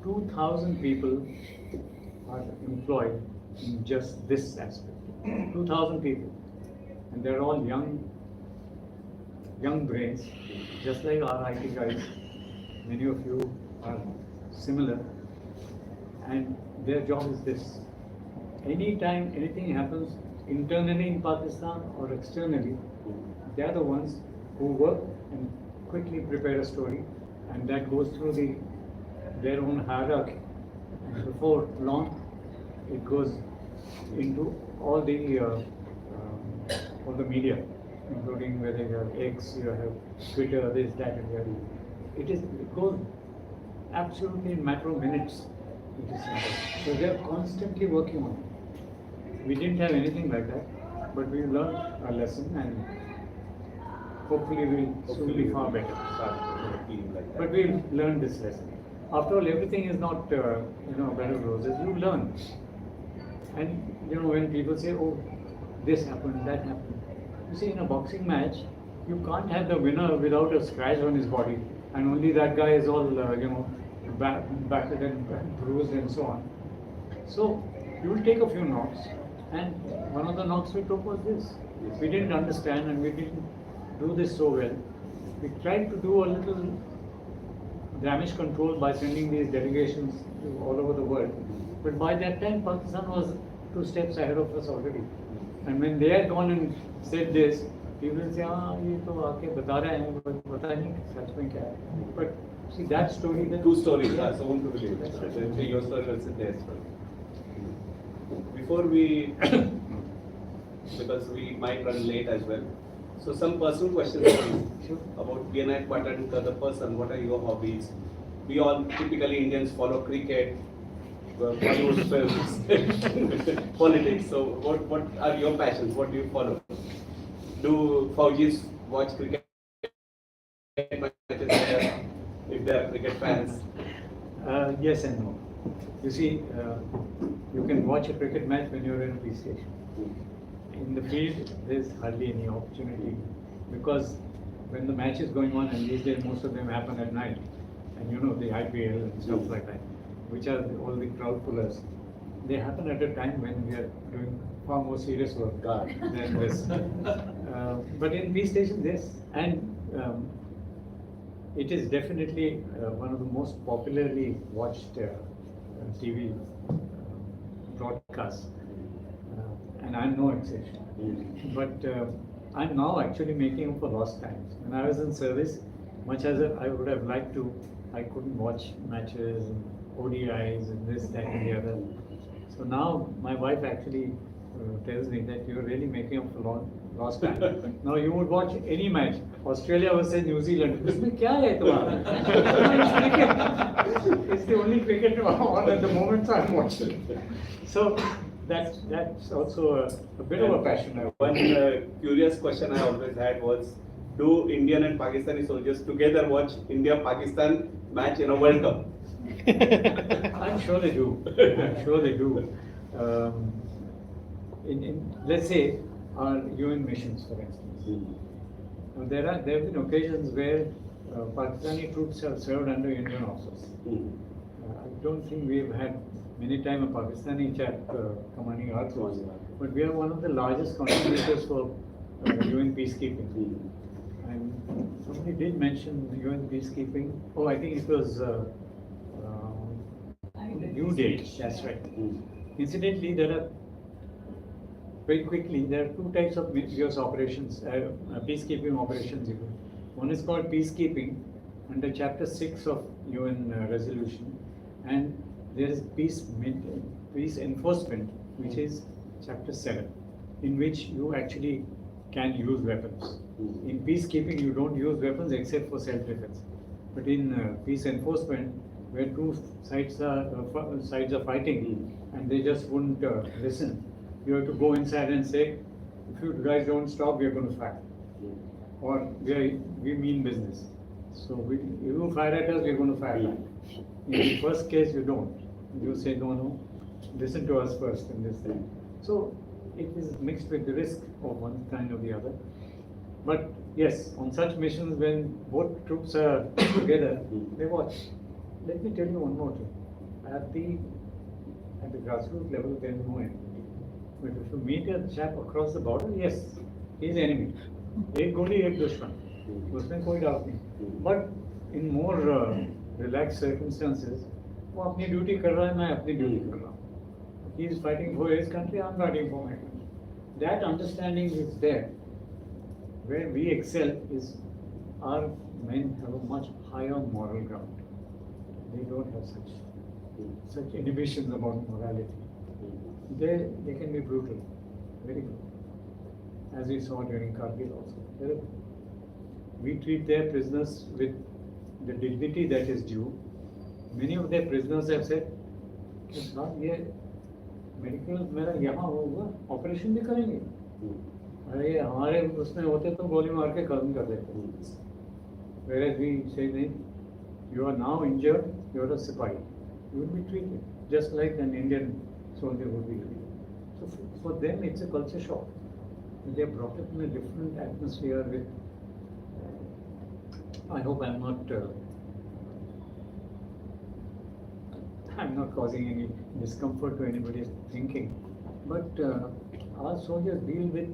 2,000 people are employed in just this aspect. 2,000 people, and they're all young brains, just like our IT guys. Many of you are similar, and their job is this. Anytime anything happens internally in Pakistan or externally, they are the ones who work and quickly prepare a story, and that goes through their own hierarchy. And before long, it goes into all the media, including whether you have X, you have Twitter, this, that, and the other. It goes absolutely in matter of minutes. It is simple. So they are constantly working on it. We didn't have anything like that, but we learned a lesson, and hopefully we'll soon be far better. But we'll learn this lesson. After all, everything is not bed of roses. You learn, and when people say, "Oh, this happened, that happened," you see, in a boxing match, you can't have the winner without a scratch on his body, and only that guy is all battered and bruised and so on. So you will take a few knocks, and one of the knocks we took was this. We didn't understand, and we didn't do this so well. We tried to do a little damage control by sending these delegations to all over the world. But by that time, Pakistan was 2 steps ahead of us already. And when they had gone and said this, people will say, ये तो आके बता रहे हैं, but पता नहीं सच में क्या है. But see that story. Then 2 stories, so one to believe. Your story also there. Before we, because we might run late as well. So some personal questions about being a pattern the person. What are your hobbies? We all typically Indians follow cricket, Bollywood films, politics. So what are your passions? What do you follow? Do Faujis watch cricket matches there, if they are cricket fans? Yes and no. You see, you can watch a cricket match when you're in a police station. In the field, there's hardly any opportunity, because when the match is going on, and these days most of them happen at night, and the IPL and stuff like that, which are all the crowd pullers, they happen at a time when we are doing far more serious work than this. But in police stations, yes, and it is definitely one of the most popularly watched TV broadcasts. And I'm no exception. But I'm now actually making up for lost times. When I was in service, much as I would have liked to, I couldn't watch matches and ODIs and this, that, and the other. So now my wife actually tells me that you're really making up for lost time. Now you would watch any match, Australia versus New Zealand. Isme kya hai tumhara? It's cricket. It's the only cricket on at the moment, so I'm watching. So that's also a bit of a passion. One curious question I always had was, do Indian and Pakistani soldiers together watch India-Pakistan match in a World Cup? I'm sure they do. I'm sure they do. Let's say our UN missions, for instance. There have been occasions where Pakistani troops have served under Indian officers. I don't think we've had many time a Pakistani chap commanding our troops, but we are one of the largest contributors for UN peacekeeping. And somebody did mention UN peacekeeping. Oh, I think it was New Delhi. That's right. Incidentally, very quickly, there are 2 types of US operations, peacekeeping operations. One is called peacekeeping under Chapter 6 of UN resolution, and there is peace enforcement, which is Chapter 7. in which you actually can use weapons. In peacekeeping, you don't use weapons except for self-defense. But in peace enforcement, where two sides are fighting and they just wouldn't listen, you have to go inside and say, if you guys don't stop, we are going to fight. Or we mean business. So you fire at us, we are going to fire back. In the first case, you don't. You say, no, listen to us first in this thing. So it is mixed with the risk of one kind or the other. But yes, on such missions when both troops are together, they watch. Let me tell you one more thing. At the grassroots level, there is no enemy. But if you meet a chap across the border, yes, he is enemy. एक गोली एक दुश्मन, उसमें कोई doubt नहीं. But in more relaxed circumstances, वो अपनी duty कर रहा है, मैं अपनी ड्यूटी कर रहा हूँ. He is fighting for his country, I am fighting for my country. That understanding is there. Where we excel is our men have a much higher moral ground. They don't have such inhibitions about morality. They can be brutal, very brutal. As we saw during Kargil also. We treat their prisoners with the dignity that is due. Many of their prisoners have said, कि साहब ये medical मेरा यहाँ होगा, operation भी करेंगे. अरे ये हमारे उसमें होते तो गोली मार के खत्म कर देते. Whereas we say नहीं, you are now injured, you are a sipahi. You will be treated just like an Indian soldier would be treated. So for them it's a culture shock. They are brought up in a different atmosphere with, I hope I'm not causing any discomfort to anybody's thinking, but our soldiers deal with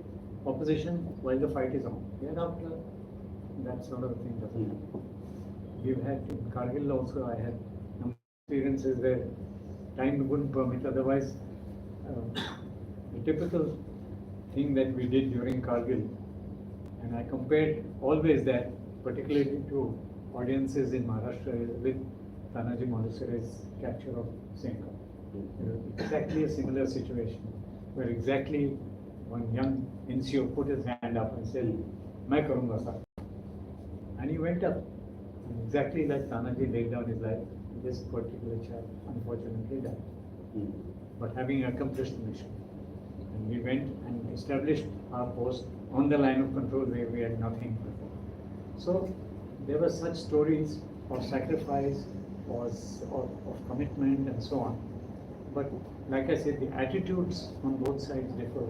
opposition while the fight is on. Thereafter, that sort of thing doesn't happen. We've had in Kargil also, I had some experiences where time wouldn't permit, otherwise the typical thing that we did during Kargil, and I compared always that, particularly to audiences in Maharashtra, with Tanaji Malusere's capture of Senka. Exactly a similar situation, where exactly one young NCO put his hand up and said, "Main karunga sir," and he went up. And exactly like Tanaji laid down his life, this particular child unfortunately died, but having accomplished the mission. And we went and established our post on the line of control where we had nothing before. So there were such stories of sacrifice, of commitment and so on. But like I said, the attitudes on both sides differ.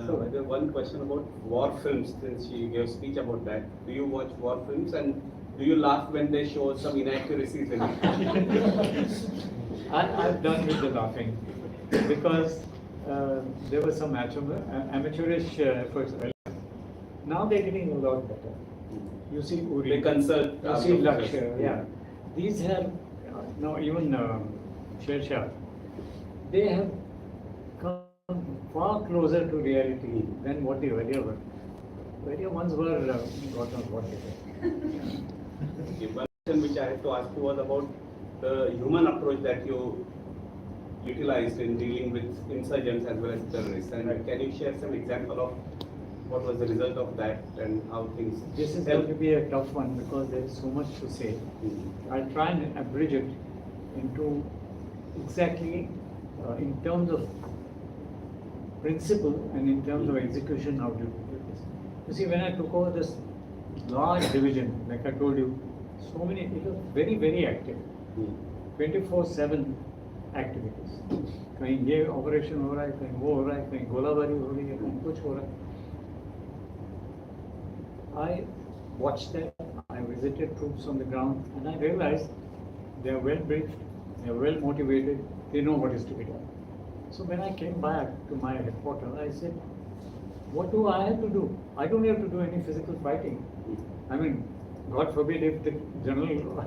So one question about war films, since you gave a speech about that. Do you watch war films and do you laugh when they show some inaccuracies in it? I've done with the laughing because there were some amateurish efforts. Now they're getting a lot better. You see Uri, They consult. you see Lakshya, yeah. These have, now even Sher Shah, they have come far closer to reality than what the earlier were. Earlier ones were, God knows what they were. Okay, one question which I have to ask you was about the human approach that you utilized in dealing with insurgents as well as terrorists. And can you share some example of what was the result of that and how things This is going to be a tough one because there is so much to say. I'll try and abridge it into exactly in terms of principle and in terms of execution how to do this. You see, when I took over this large division, like I told you, so many, it was very, very active. 24/7 activities. कहीं ये operation हो रहा है, कहीं वो हो रहा है, कहीं गोलाबारी हो रही है, कहीं कुछ हो रहा है. I watched that, I visited troops on the ground, and I realized they are well briefed, they are well motivated, they know what is to be done. So when I came back to my headquarters, I said, what do I have to do? I don't have to do any physical fighting. I mean, God forbid if the general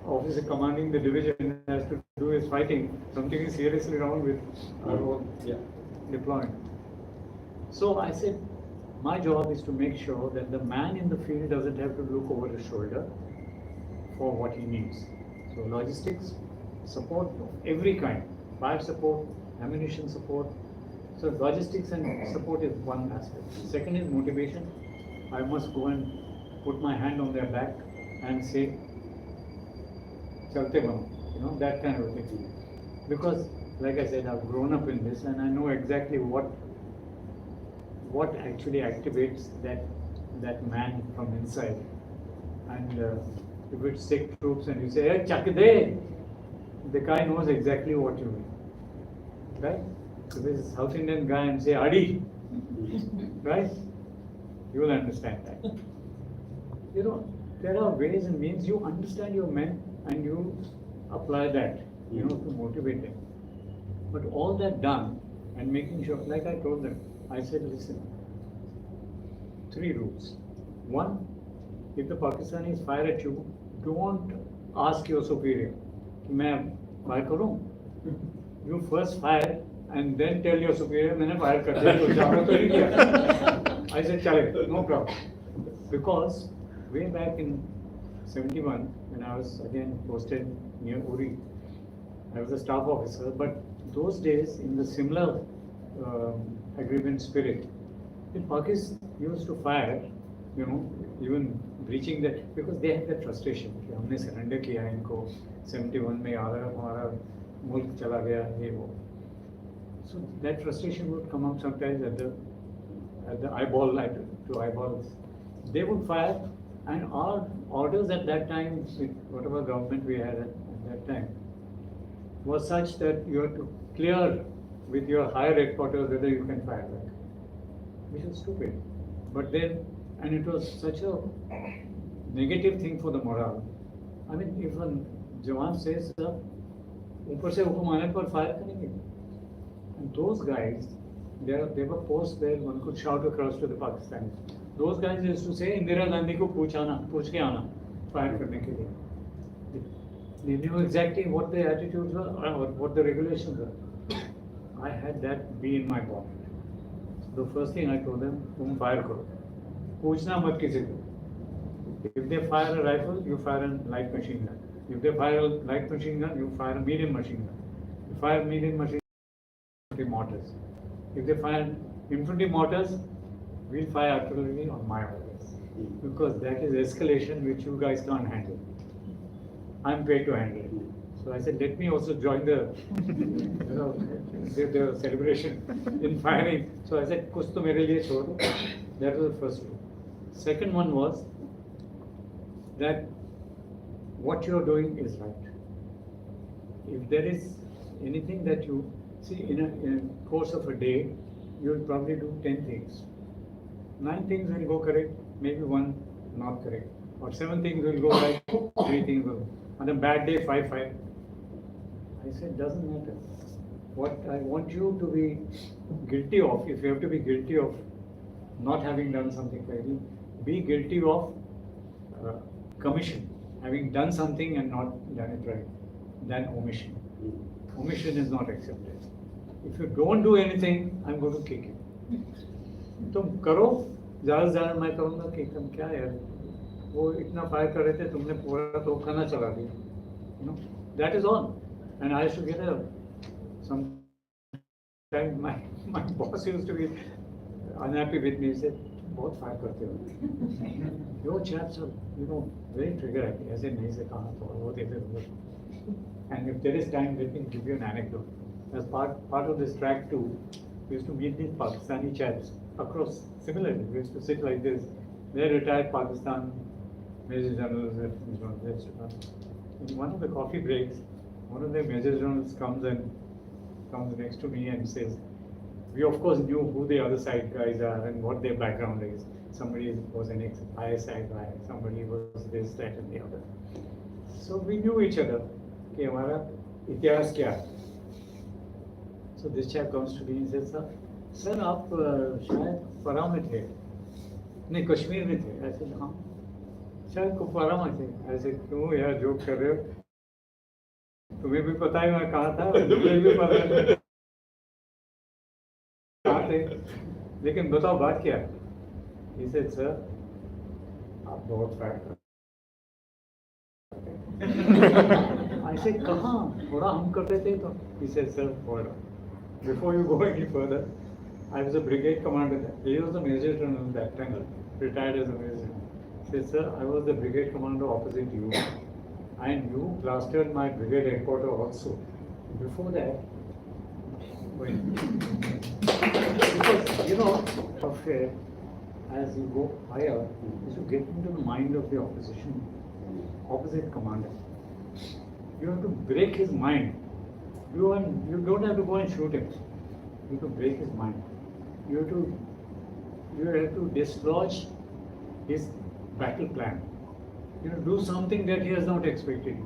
officer commanding the division has to do his fighting, something is seriously wrong with our own deployment. So I said, my job is to make sure that the man in the field doesn't have to look over his shoulder for what he needs. So logistics, support of every kind, fire support, ammunition support. So logistics and support is one aspect. Second is motivation. I must go and put my hand on their back and say, chalte bano, that kind of thing. Because, like I said, I've grown up in this and I know exactly what actually activates that man from inside. And if it's sick troops and you say, hey, chak de, the guy knows exactly what you mean. Right? If it's a South Indian guy and say, Adi, right? You will understand that. There are ways and means you understand your men and you apply that, to motivate them. But all that done and making sure, like I told them, I said, listen, 3 rules. One, if the Pakistanis fire at you, don't ask your superior, मैं fire करूं? You first fire and then tell your superior, मैंने fire कर दिया, तो जाना तो नहीं किया. I said, चले, no problem. Because way back in 71, when I was again posted near Uri, I was a staff officer, but those days in the similar agreement spirit, the Pakistan used to fire, even breaching that, because they had that frustration कि हमने surrender किया है इनको 71 में हमारा मुल्क चला गया ये वो. So that frustration would come out sometimes at the eyeball, like to eyeballs. They would fire, and our orders at that time, with whatever government we had at that time, was such that you had to clear with your higher headquarters whether you can fire back. Which is stupid. But then, and it was such a negative thing for the morale. I mean, if a Jawan says, ऊपर से हुक्म आने पर fire करेंगे. And those guys, there were posts where one could shout across to the Pakistanis. Those guys used to say, Indira Gandhi को पूछ के आना, fire करने के लिए. They knew exactly what the attitudes were or what the regulations were. I had that be in my pocket. The first thing I told them, तुम fire करो, पूछना मत किसी को. If they fire a rifle, you fire a light machine gun. If they fire a light machine gun, you fire a medium machine gun. You fire medium machine gun, mortars. If they fire infantry mortars, we'll fire artillery on my orders. Because that is escalation which you guys can't handle. I'm paid to handle it. So I said, let me also join the celebration in firing. So I said, kuch to mere liye chhod do. That was the first rule. Second one was that what you are doing is right. If there is anything that you see in a course of a day, you will probably do 10 things. 9 things will go correct, maybe 1 not correct. Or 7 things will go right, 3 things will. On a bad day, 5. I said, doesn't matter. What I want you to be guilty of, if you have to be guilty of not having done something correctly, be guilty of commission, having done something and not done it right, than omission. Omission is not accepted. If you don't do anything, I'm going to kick you. तुम करो, ज़्यादा से ज़्यादा मैं कहूँगा कि तुम क्या यार, वो इतना फायर कर रहे थे, तुमने पूरा तोपखाना चला दिया. That is all. And I used to get some time my boss used to be unhappy with me. He said, बहुत फायर करते हो. Your chaps are, very trigger happy. ऐसे नहीं से कहा तो वो देते हो. And if there is time, let me give you an anecdote. As part of this track too, we used to meet these Pakistani chaps across. Similarly, we used to sit like this. They're retired Pakistan Major Generals. In one of the coffee breaks, one of the Major Generals comes next to me and says, we of course knew who the other side guys are and what their background is. Somebody was an ex-ISI guy, somebody was this, that and the other. So we knew each other. कि हमारा इतिहास क्या है. So this chap comes to me and says, sir आप शायद कुपवारा में थे, नहीं कश्मीर में थे. ऐसे हाँ शायद कुपवारा में थे. ऐसे क्यों यार जोक कर रहे हो, तुम्हें भी पता है मैं कहाँ था, तुम्हें भी पता है कहाँ थे, लेकिन बताओ बात क्या है. He said, sir आप बहुत फायर कर. I said, कहाँ थोड़ा हम करते थे तो. He said, sir hold on. before you go any further, I was a brigade commander. He was the major general that time, retired as a major general. He said, sir, I was the brigade commander opposite you. And you blasted my brigade headquarters also. Before that, because you know, affair, as you go higher, is to get into the mind of the opposite commander. You have to break his mind. You don't have to go and shoot him. You have to break his mind. You have to dislodge his battle plan. Do something that he has not expected.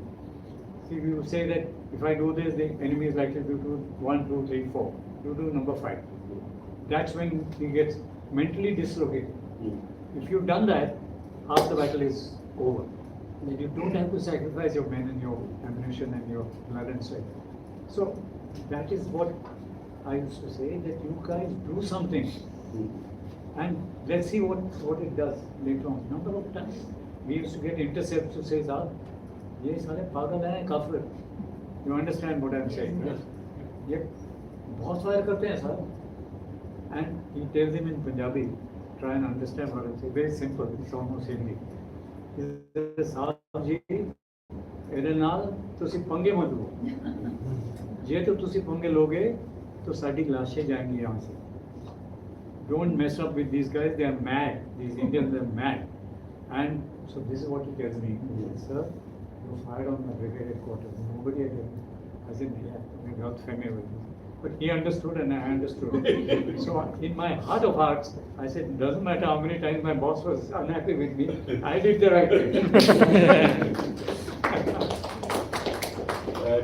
See, you say that if I do this, the enemy is likely to do 1, 2, 3, 4. You do number 5. That's when he gets mentally dislocated. If you've done that, half the battle is over. You don't have to sacrifice your men and your ammunition and your blood and sweat. So that is what I used to say, that you guys do something. And let's see what it does later on. Number of times we used to get intercepts to say, "Sir, ye sare pagal hai, kafir." You understand what I'm saying? Yes. Ye bahut fire karte hain, sir. And he tells him in Punjabi, try and understand what I'm saying. Very simple. It's almost Hindi. He says, "Sahab ji, ਇਹਦੇ ਨਾਲ ਤੁਸੀਂ ਪੰਗੇ ਮਤ ਲਓ ਜੇ तो ਤੁਸੀਂ ਪੰਗੇ ਲੋਗੇ तो ਸਾਡੀ ਲਾਸ਼ें जाएंगी यहाँ से don't mess up with these guys, they are mad, these Indians are mad." And so this is what he tells me. He says, "Sir, you fired on my brigade headquarters, nobody had done it." I said, "Yeah, I'm not familiar with this." But he understood and I understood. So in my heart of hearts, I said, doesn't matter how many times my boss was unhappy with me, I did the right thing.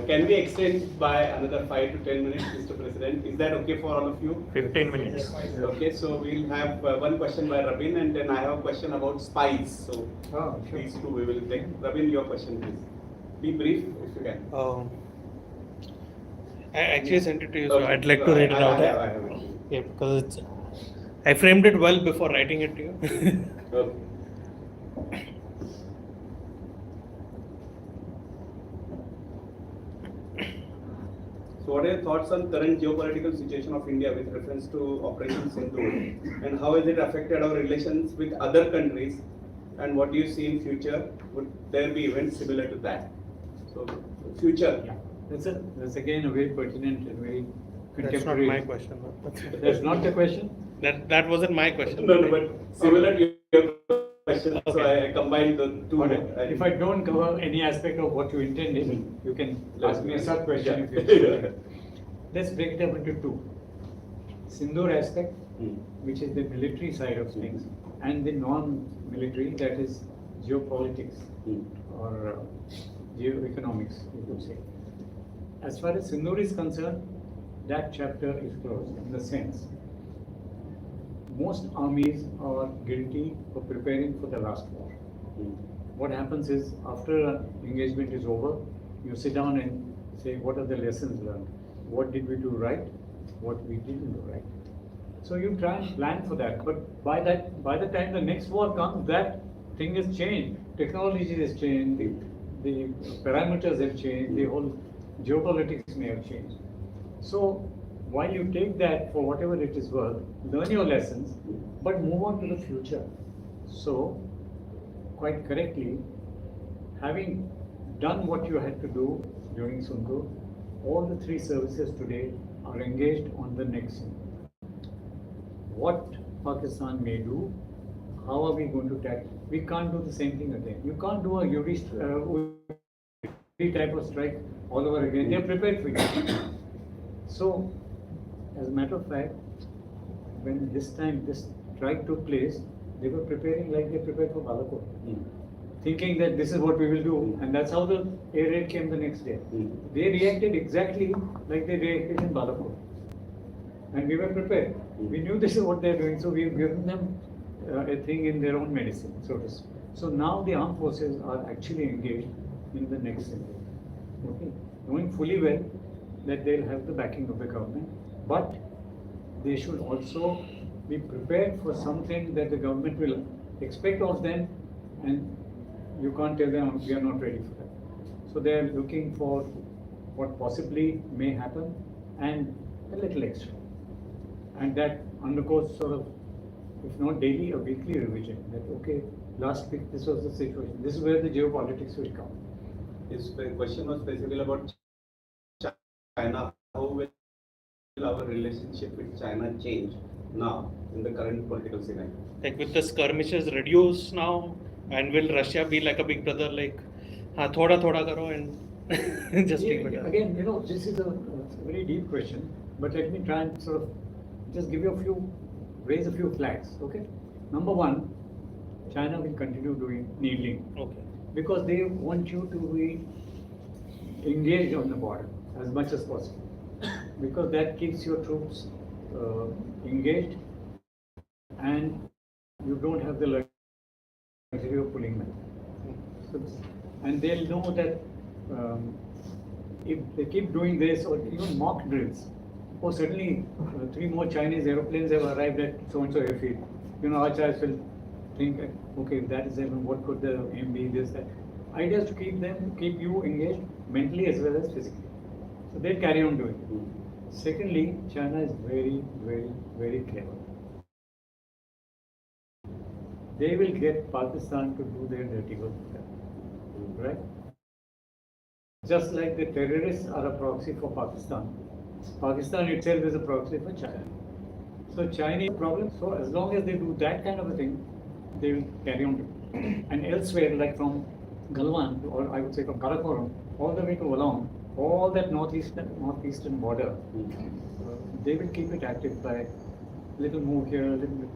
Can we extend by another 5 to 10 minutes, Mr. President? Is that okay for all of you? 15 minutes. Okay, so we'll have one question by Rabin and then I have a question about spies. So Sure. these two we will take. Rabin, your question please. Be brief if you can. I actually sent it to you, so Okay. I'd like to read it out. I have it. Yeah, because I framed it well before writing it to you. Okay. So what are your thoughts on current geopolitical situation of India with reference to Operation Sindoor and how has it affected our relations with other countries and what do you see in future? Would there be events similar to that? So future. Yeah. That's again a very pertinent and very That's not contemporary. my question. but- That's not the question? That wasn't my question. No, but similar to your question, so Okay. I combined the two. Alright. If I don't cover any aspect of what you intended, you can ask me a sub question if Yeah. you Let's break it up into two. Sindoor aspect, which is the military side of things, and the non-military, that is geopolitics or geoeconomics, you could say. As far as Sindoor is concerned, that chapter is closed in the sense most armies are guilty for preparing for the last war. What happens is after engagement is over, you sit down and say what are the lessons learned, what did we do right, what we didn't do right. So you try and plan for that, but by the time the next war comes, that thing has changed. Technology has changed, the parameters have changed, the whole geopolitics may have changed. So while you take that for whatever it is worth, learn your lessons, but move on to the future. So, quite correctly, having done what you had to do during Sindoor, all the three services today are engaged on the next thing. What Pakistan may do, how are we going to tackle? We can't do the same thing again. You can't do a Uri type of strike all over again. They are prepared for you. So, as a matter of fact, when this strike took place, they were preparing like they prepared for Balakot, thinking that this is what we will do, and that's how the air raid came the next day. They reacted exactly like they reacted in Balakot, and we were prepared. We knew this is what they are doing, so we've given them a thing in their own medicine, so to speak. So now the armed forces are actually engaged in the next thing, okay, knowing fully well that they'll have the backing of the government, but they should also be prepared for something that the government will expect of them, and you can't tell them we are not ready for that. So they are looking for what possibly may happen, and a little extra. And that undergoes sort of, if not daily, a weekly revision. That, okay, last week this was the situation. This is where the geopolitics will come. His question was specifically about China. How will our relationship with China change now in the current political scenario? Like with the skirmishes reduce now, and will Russia be like a big brother, like, हाँ थोड़ा थोड़ा करो and just keep it up? Again, this is a very deep question, but let me try and sort of just give you raise a few flags. Okay, number one, China will continue doing needling. Okay. Because they want you to be engaged on the border as much as possible, because that keeps your troops engaged, and you don't have the luxury of pulling them. So, and they'll know that if they keep doing this, or even mock drills, or suddenly 3 more Chinese aeroplanes have arrived at so-and-so airfield, our guys will think, okay, if that is even, what could the aim be, this, that. Idea is to keep you engaged mentally as well as physically. So they'll carry on doing it. Secondly, China is very, very, very clever. They will get Pakistan to do their dirty work, right? Just like the terrorists are a proxy for Pakistan, Pakistan itself is a proxy for China. So Chinese problem. So as long as they do that kind of a thing, they will carry on doing it. And elsewhere, like from Galwan, or I would say from Karakoram, all the way to Along, all that northeastern border, they will keep it active by little move here, little bit.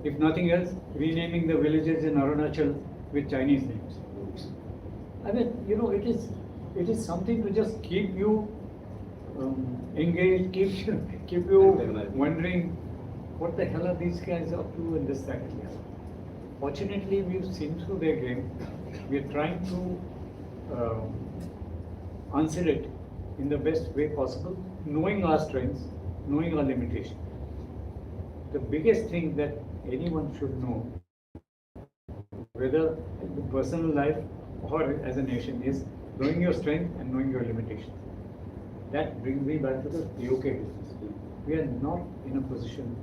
If nothing else, renaming the villages in Arunachal with Chinese names. I mean, it is something to just keep you engaged, keep you wondering what the hell are these guys up to and this, that, and the other. Fortunately, we've seen through their game. We're trying to answer it in the best way possible, knowing our strengths, knowing our limitations. The biggest thing that anyone should know, whether in personal life or as a nation, is knowing your strength and knowing your limitations. That brings me back to the POK business. We are not in a position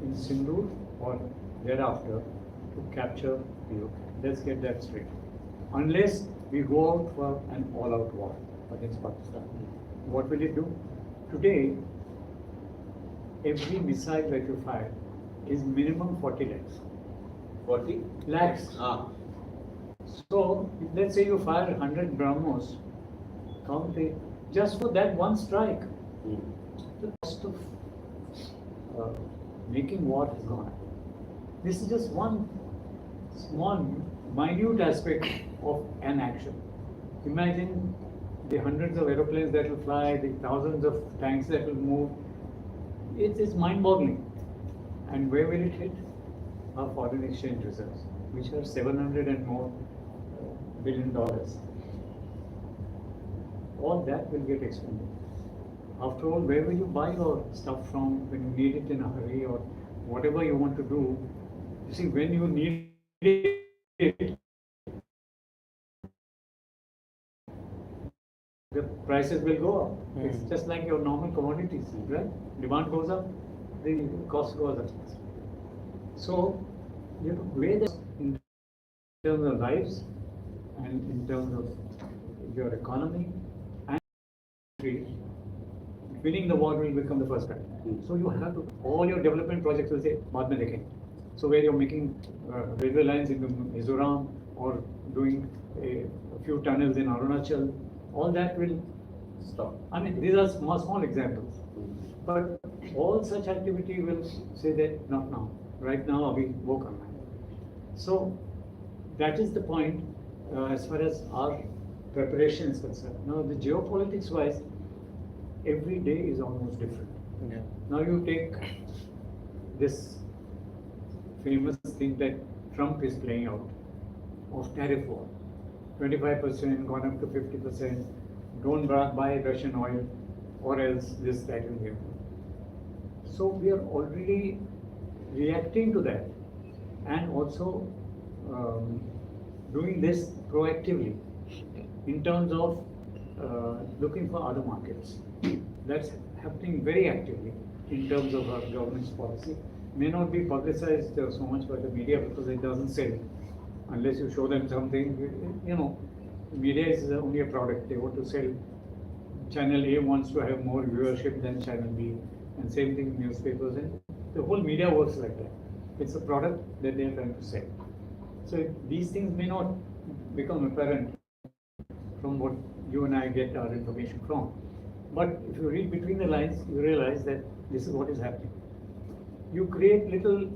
in Sindoor or thereafter to capture POK. Let's get that straight. Unless we go out for an all-out war against Pakistan. What will it do? Today, every missile that you fire is minimum 40 lakhs. 40 lakhs. So, let's say you fire 100 BrahMos, count it, just for that one strike. The cost of making war has gone up. This is just one small, minute aspect of an action. Imagine the hundreds of aeroplanes that will fly, the thousands of tanks that will move. It's mind-boggling. And where will it hit? Our foreign exchange reserves, which are $700 and more billion. All that will get expended. After all, where will you buy your stuff from when you need it in a hurry, or whatever you want to do? You see, when you need it, the prices will go up. It's just like your normal commodities, right? Demand goes up, the cost goes up. So, weigh that in terms of lives and in terms of your economy and winning the war will become the first priority. So you have to, all your development projects will say, baad mein dekhen. So where you're making railway lines in Mizoram or doing a few tunnels in Arunachal, all that will stop. I mean, these are small examples. But all such activity will say that not now. Right now, we work on that. So that is the point as far as our preparation is concerned. Now, the geopolitics wise, every day is almost different. Yeah. Now you take this famous thing that Trump is playing out of tariff war. 25% gone up to 50%. Don't buy Russian oil, or else this, that, and the other. So we are already reacting to that, and also doing this proactively in terms of looking for other markets. That's happening very actively in terms of our government's policy. May not be publicized so much by the media because it doesn't sell unless you show them something. You know, media is only a product. They want to sell. Channel A wants to have more viewership than Channel B, and same thing newspapers, and the whole media works like that. It's a product that they are trying to sell. So these things may not become apparent from what you and I get our information from. But if you read between the lines, you realize that this is what is happening. You create little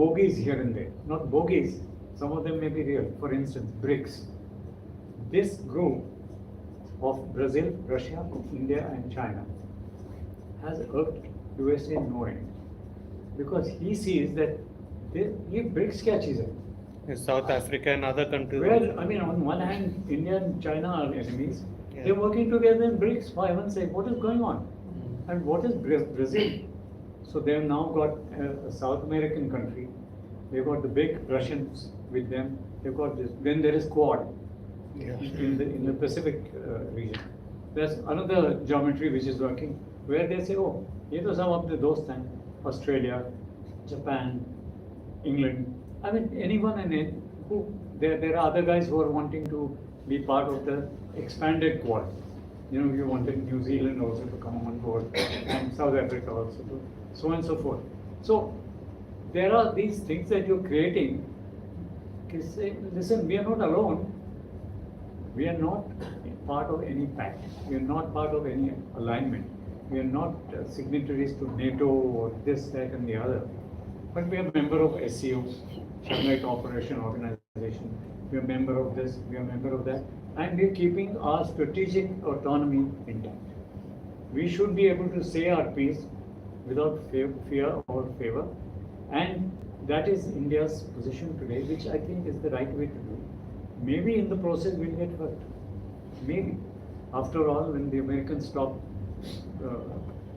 bogies here and there. Not bogies, some of them may be real. For instance, BRICS. This group of Brazil, Russia, India and China has irked USA no end. Because he sees that if BRICS catches it, South Africa and other countries. well, I mean, on one hand, India and China are enemies. Yeah. They're working together in BRICS. For heaven's sake, what is going on? And what is Brazil? So they've now got a South American country. They've got the big Russians with them. They've got this. Then there is Quad in the Pacific region. There's another geometry which is working where they say, oh, ये तो सब अपने दोस्त हैं. Australia, Japan, England. I mean, anyone and who there are other guys who are wanting to be part of the expanded Quad. You know, you wanted New Zealand also to come on board, and South Africa also, so on and so forth. So there are these things that you're creating. Say, listen, we are not alone. We are not part of any pact. We are not part of any alignment. We are not signatories to NATO or this, that, and the other. But we are a member of SCO, Shanghai Cooperation Organization. We are a member of this, we are a member of that. And we are keeping our strategic autonomy intact. We should be able to say our piece without fear or favor. And that is India's position today, which I think is the right way to do. Maybe in the process we'll get hurt. Maybe. After all, when the Americans stop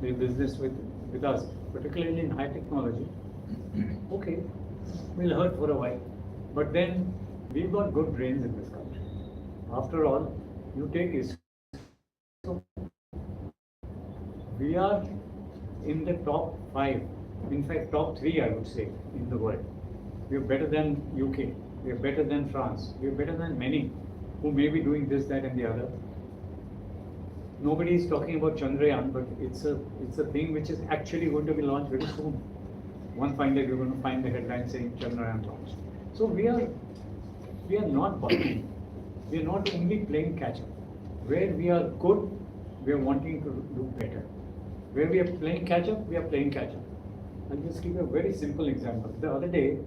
their business with us, particularly in high technology, okay, we'll hurt for a while. But then we've got good brains in this country. After all, you take ISRO. We are in the top 5, in fact top 3 I would say, in the world. We are better than UK, we are better than France, we are better than many who may be doing this, that and the other. Nobody is talking about Chandrayaan, but it's a thing which is actually going to be launched very soon. One fine day you're going to find the headline saying Chandrayaan launched. So we are not bucking. We are not only playing catch up. Where we are good, we are wanting to do better. Where we are playing catch up, we are playing catch up. I'll just give you a very simple example. The other day,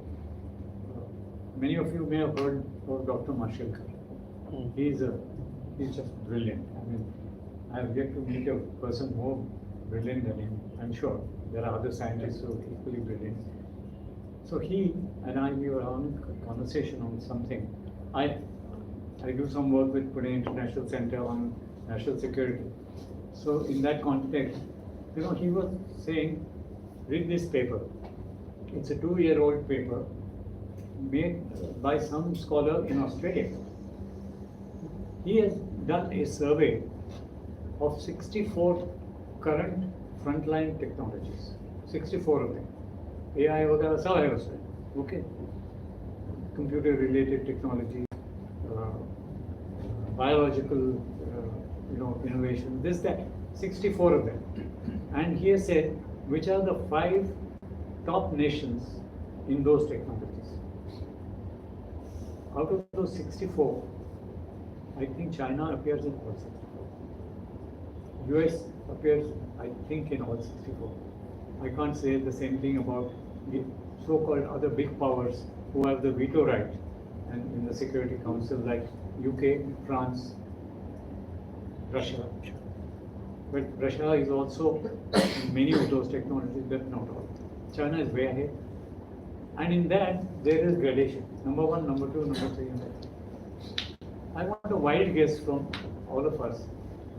many of you may have heard of Dr. Marshall. He's just brilliant. I mean, I have yet to meet a person more brilliant than him. I'm sure there are other scientists who are equally brilliant. So he and I, we were on a conversation on something. I do some work with Pune International Center on national security. So in that context, you know, he was saying, read this paper. It's a 2-year-old paper made by some scholar in Australia. He has done a survey of 64 current frontline technologies. 64 of them. AI वगैरह सब है उसमें. Okay. Computer related technology, biological, innovation, this, that, 64 of them. And he has said, which are the 5 top nations in those technologies. Out of those 64, I think China appears in all 64. US appears, I think, in all 64. I can't say the same thing about the so-called other big powers who have the veto right and in the Security Council, like UK, France, Russia. But Russia is also in many of those technologies, but not all. China is way ahead. And in that, there is gradation. Number 1, number 2, number 3, and that. I want a wild guess from all of us.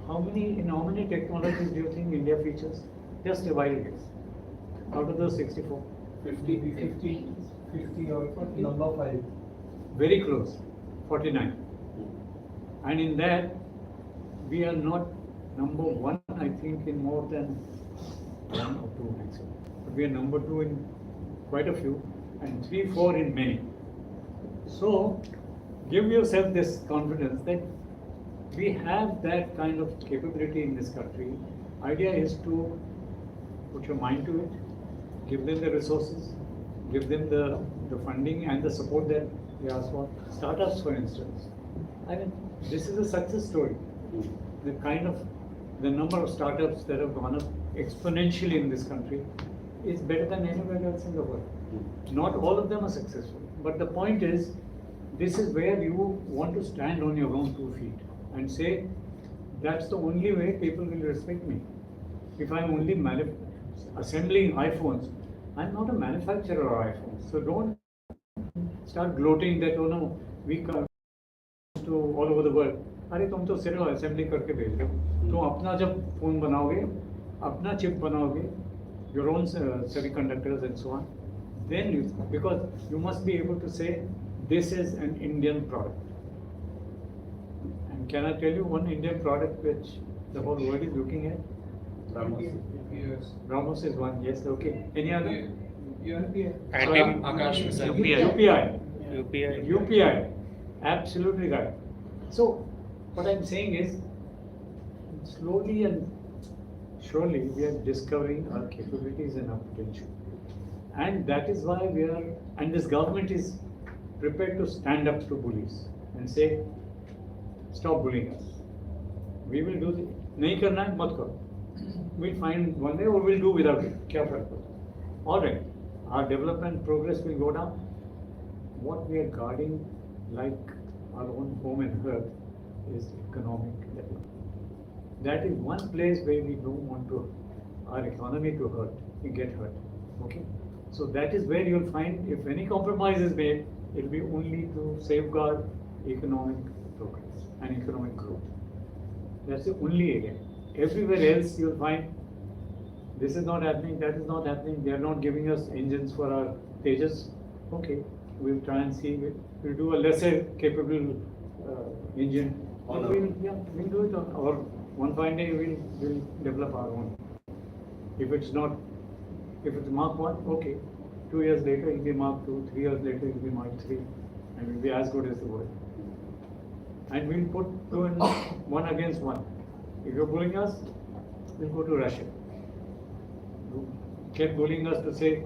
In how many technologies do you think India features? Just a wild guess. Out of those 64? 50 or number 5. Very close. 49. And in that, we are not number 1 I think, in more than one or two maximum. But we are number 2 in quite a few, and 3, 4 in many. So, give yourself this confidence that we have that kind of capability in this country. Idea is to put your mind to it, give them the resources, give them the funding and the support that they ask for. Startups, for instance. I mean, this is a success story. The number of startups that have gone up exponentially in this country is better than anywhere else in the world. Not all of them are successful, but the point is, this is where you want to stand on your own 2 feet and say, that's the only way people will respect me. If I'm only assembling iPhones, I'm not a manufacturer of iPhones. So don't start gloating that, oh no, we come to all over the world. अरे तुम तो सिर्फ assembly करके भेज रहे हो, तो अपना जब फोन बनाओगे, अपना चिप बनाओगे, your own semiconductors and so on, then because you must be able to say this is an Indian product. And can I tell you one Indian product which the whole world is looking at? Ramos is one, yes, okay. Any other? UPI. Absolutely right. So, what I'm saying is, slowly and surely we are discovering our capabilities and our potential. And that is why and this government is prepared to stand up to bullies and say, stop bullying us. We will do this. Nahi karna hai, mat karo. We'll find one way or we'll do without it. Kya farak padta? All right. Our development progress will go down. What we are guarding like our own home and earth is economic development. That is one place where we don't want our economy to get hurt. Okay? So that is where you'll find, if any compromise is made, it will be only to safeguard economic progress and economic growth. That's the only area. Everywhere else you'll find this is not happening, that is not happening, they are not giving us engines for our Tejas. Okay, we'll try and see, we'll do a lesser capable engine. Or we'll do it, or one fine day we'll develop our own. If it's Mark 1, okay, 2 years later it'll be Mark 2, 3 years later it'll be Mark 3, and will be as good as the world. And we'll put 2 and 1 against 1. If you're bullying us, we'll go to Russia. You kept bullying us to say,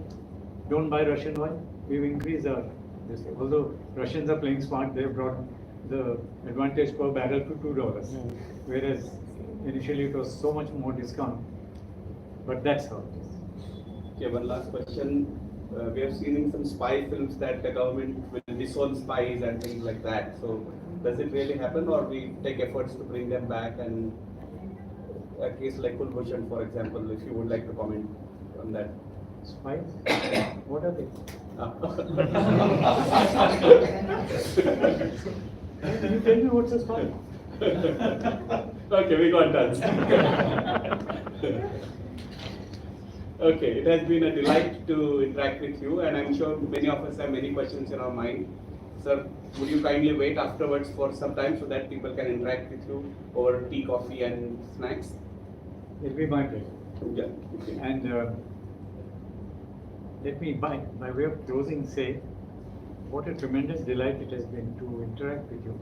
don't buy Russian oil, we've increased our this. Although Russians are playing smart, they've brought the advantage per barrel to $2, whereas initially it was so much more discount. But that's how it is. Okay, one last question. We have seen in some spy films that the government will disown spies and things like that. So, does it really happen, or we take efforts to bring them back? And a case like Kulbhushan, for example, if you would like to comment on that. Spies? What are they? Can you tell me what's a spy? Okay, we got done. Okay, it has been a delight to interact with you, and I'm sure many of us have many questions in our mind. Sir, would you kindly wait afterwards for some time so that people can interact with you over tea, coffee, and snacks? It'll be my pleasure. Yeah. Okay. And let me, by way of closing, say what a tremendous delight it has been to interact with you.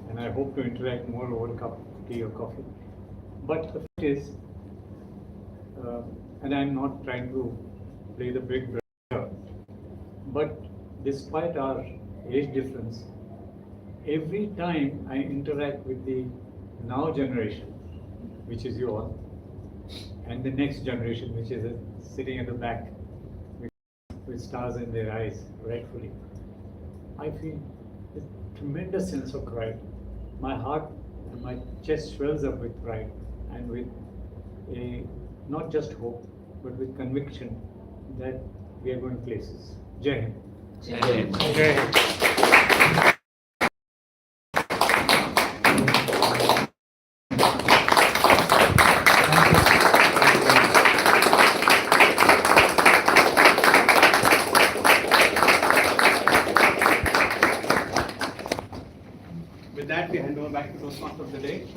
And I hope to interact more over a cup of tea or coffee. But the fact is, and I'm not trying to play the big brother, but despite our age difference, every time I interact with the now generation, which is you all, and the next generation, which is sitting at the back with stars in their eyes, rightfully, I feel a tremendous sense of pride. My heart and my chest swells up with pride and with not just hope, but with conviction that we are going places. Jai Hind. Jai Hind. Jai Hind. With that, we hand over back to Toastmaster of the day.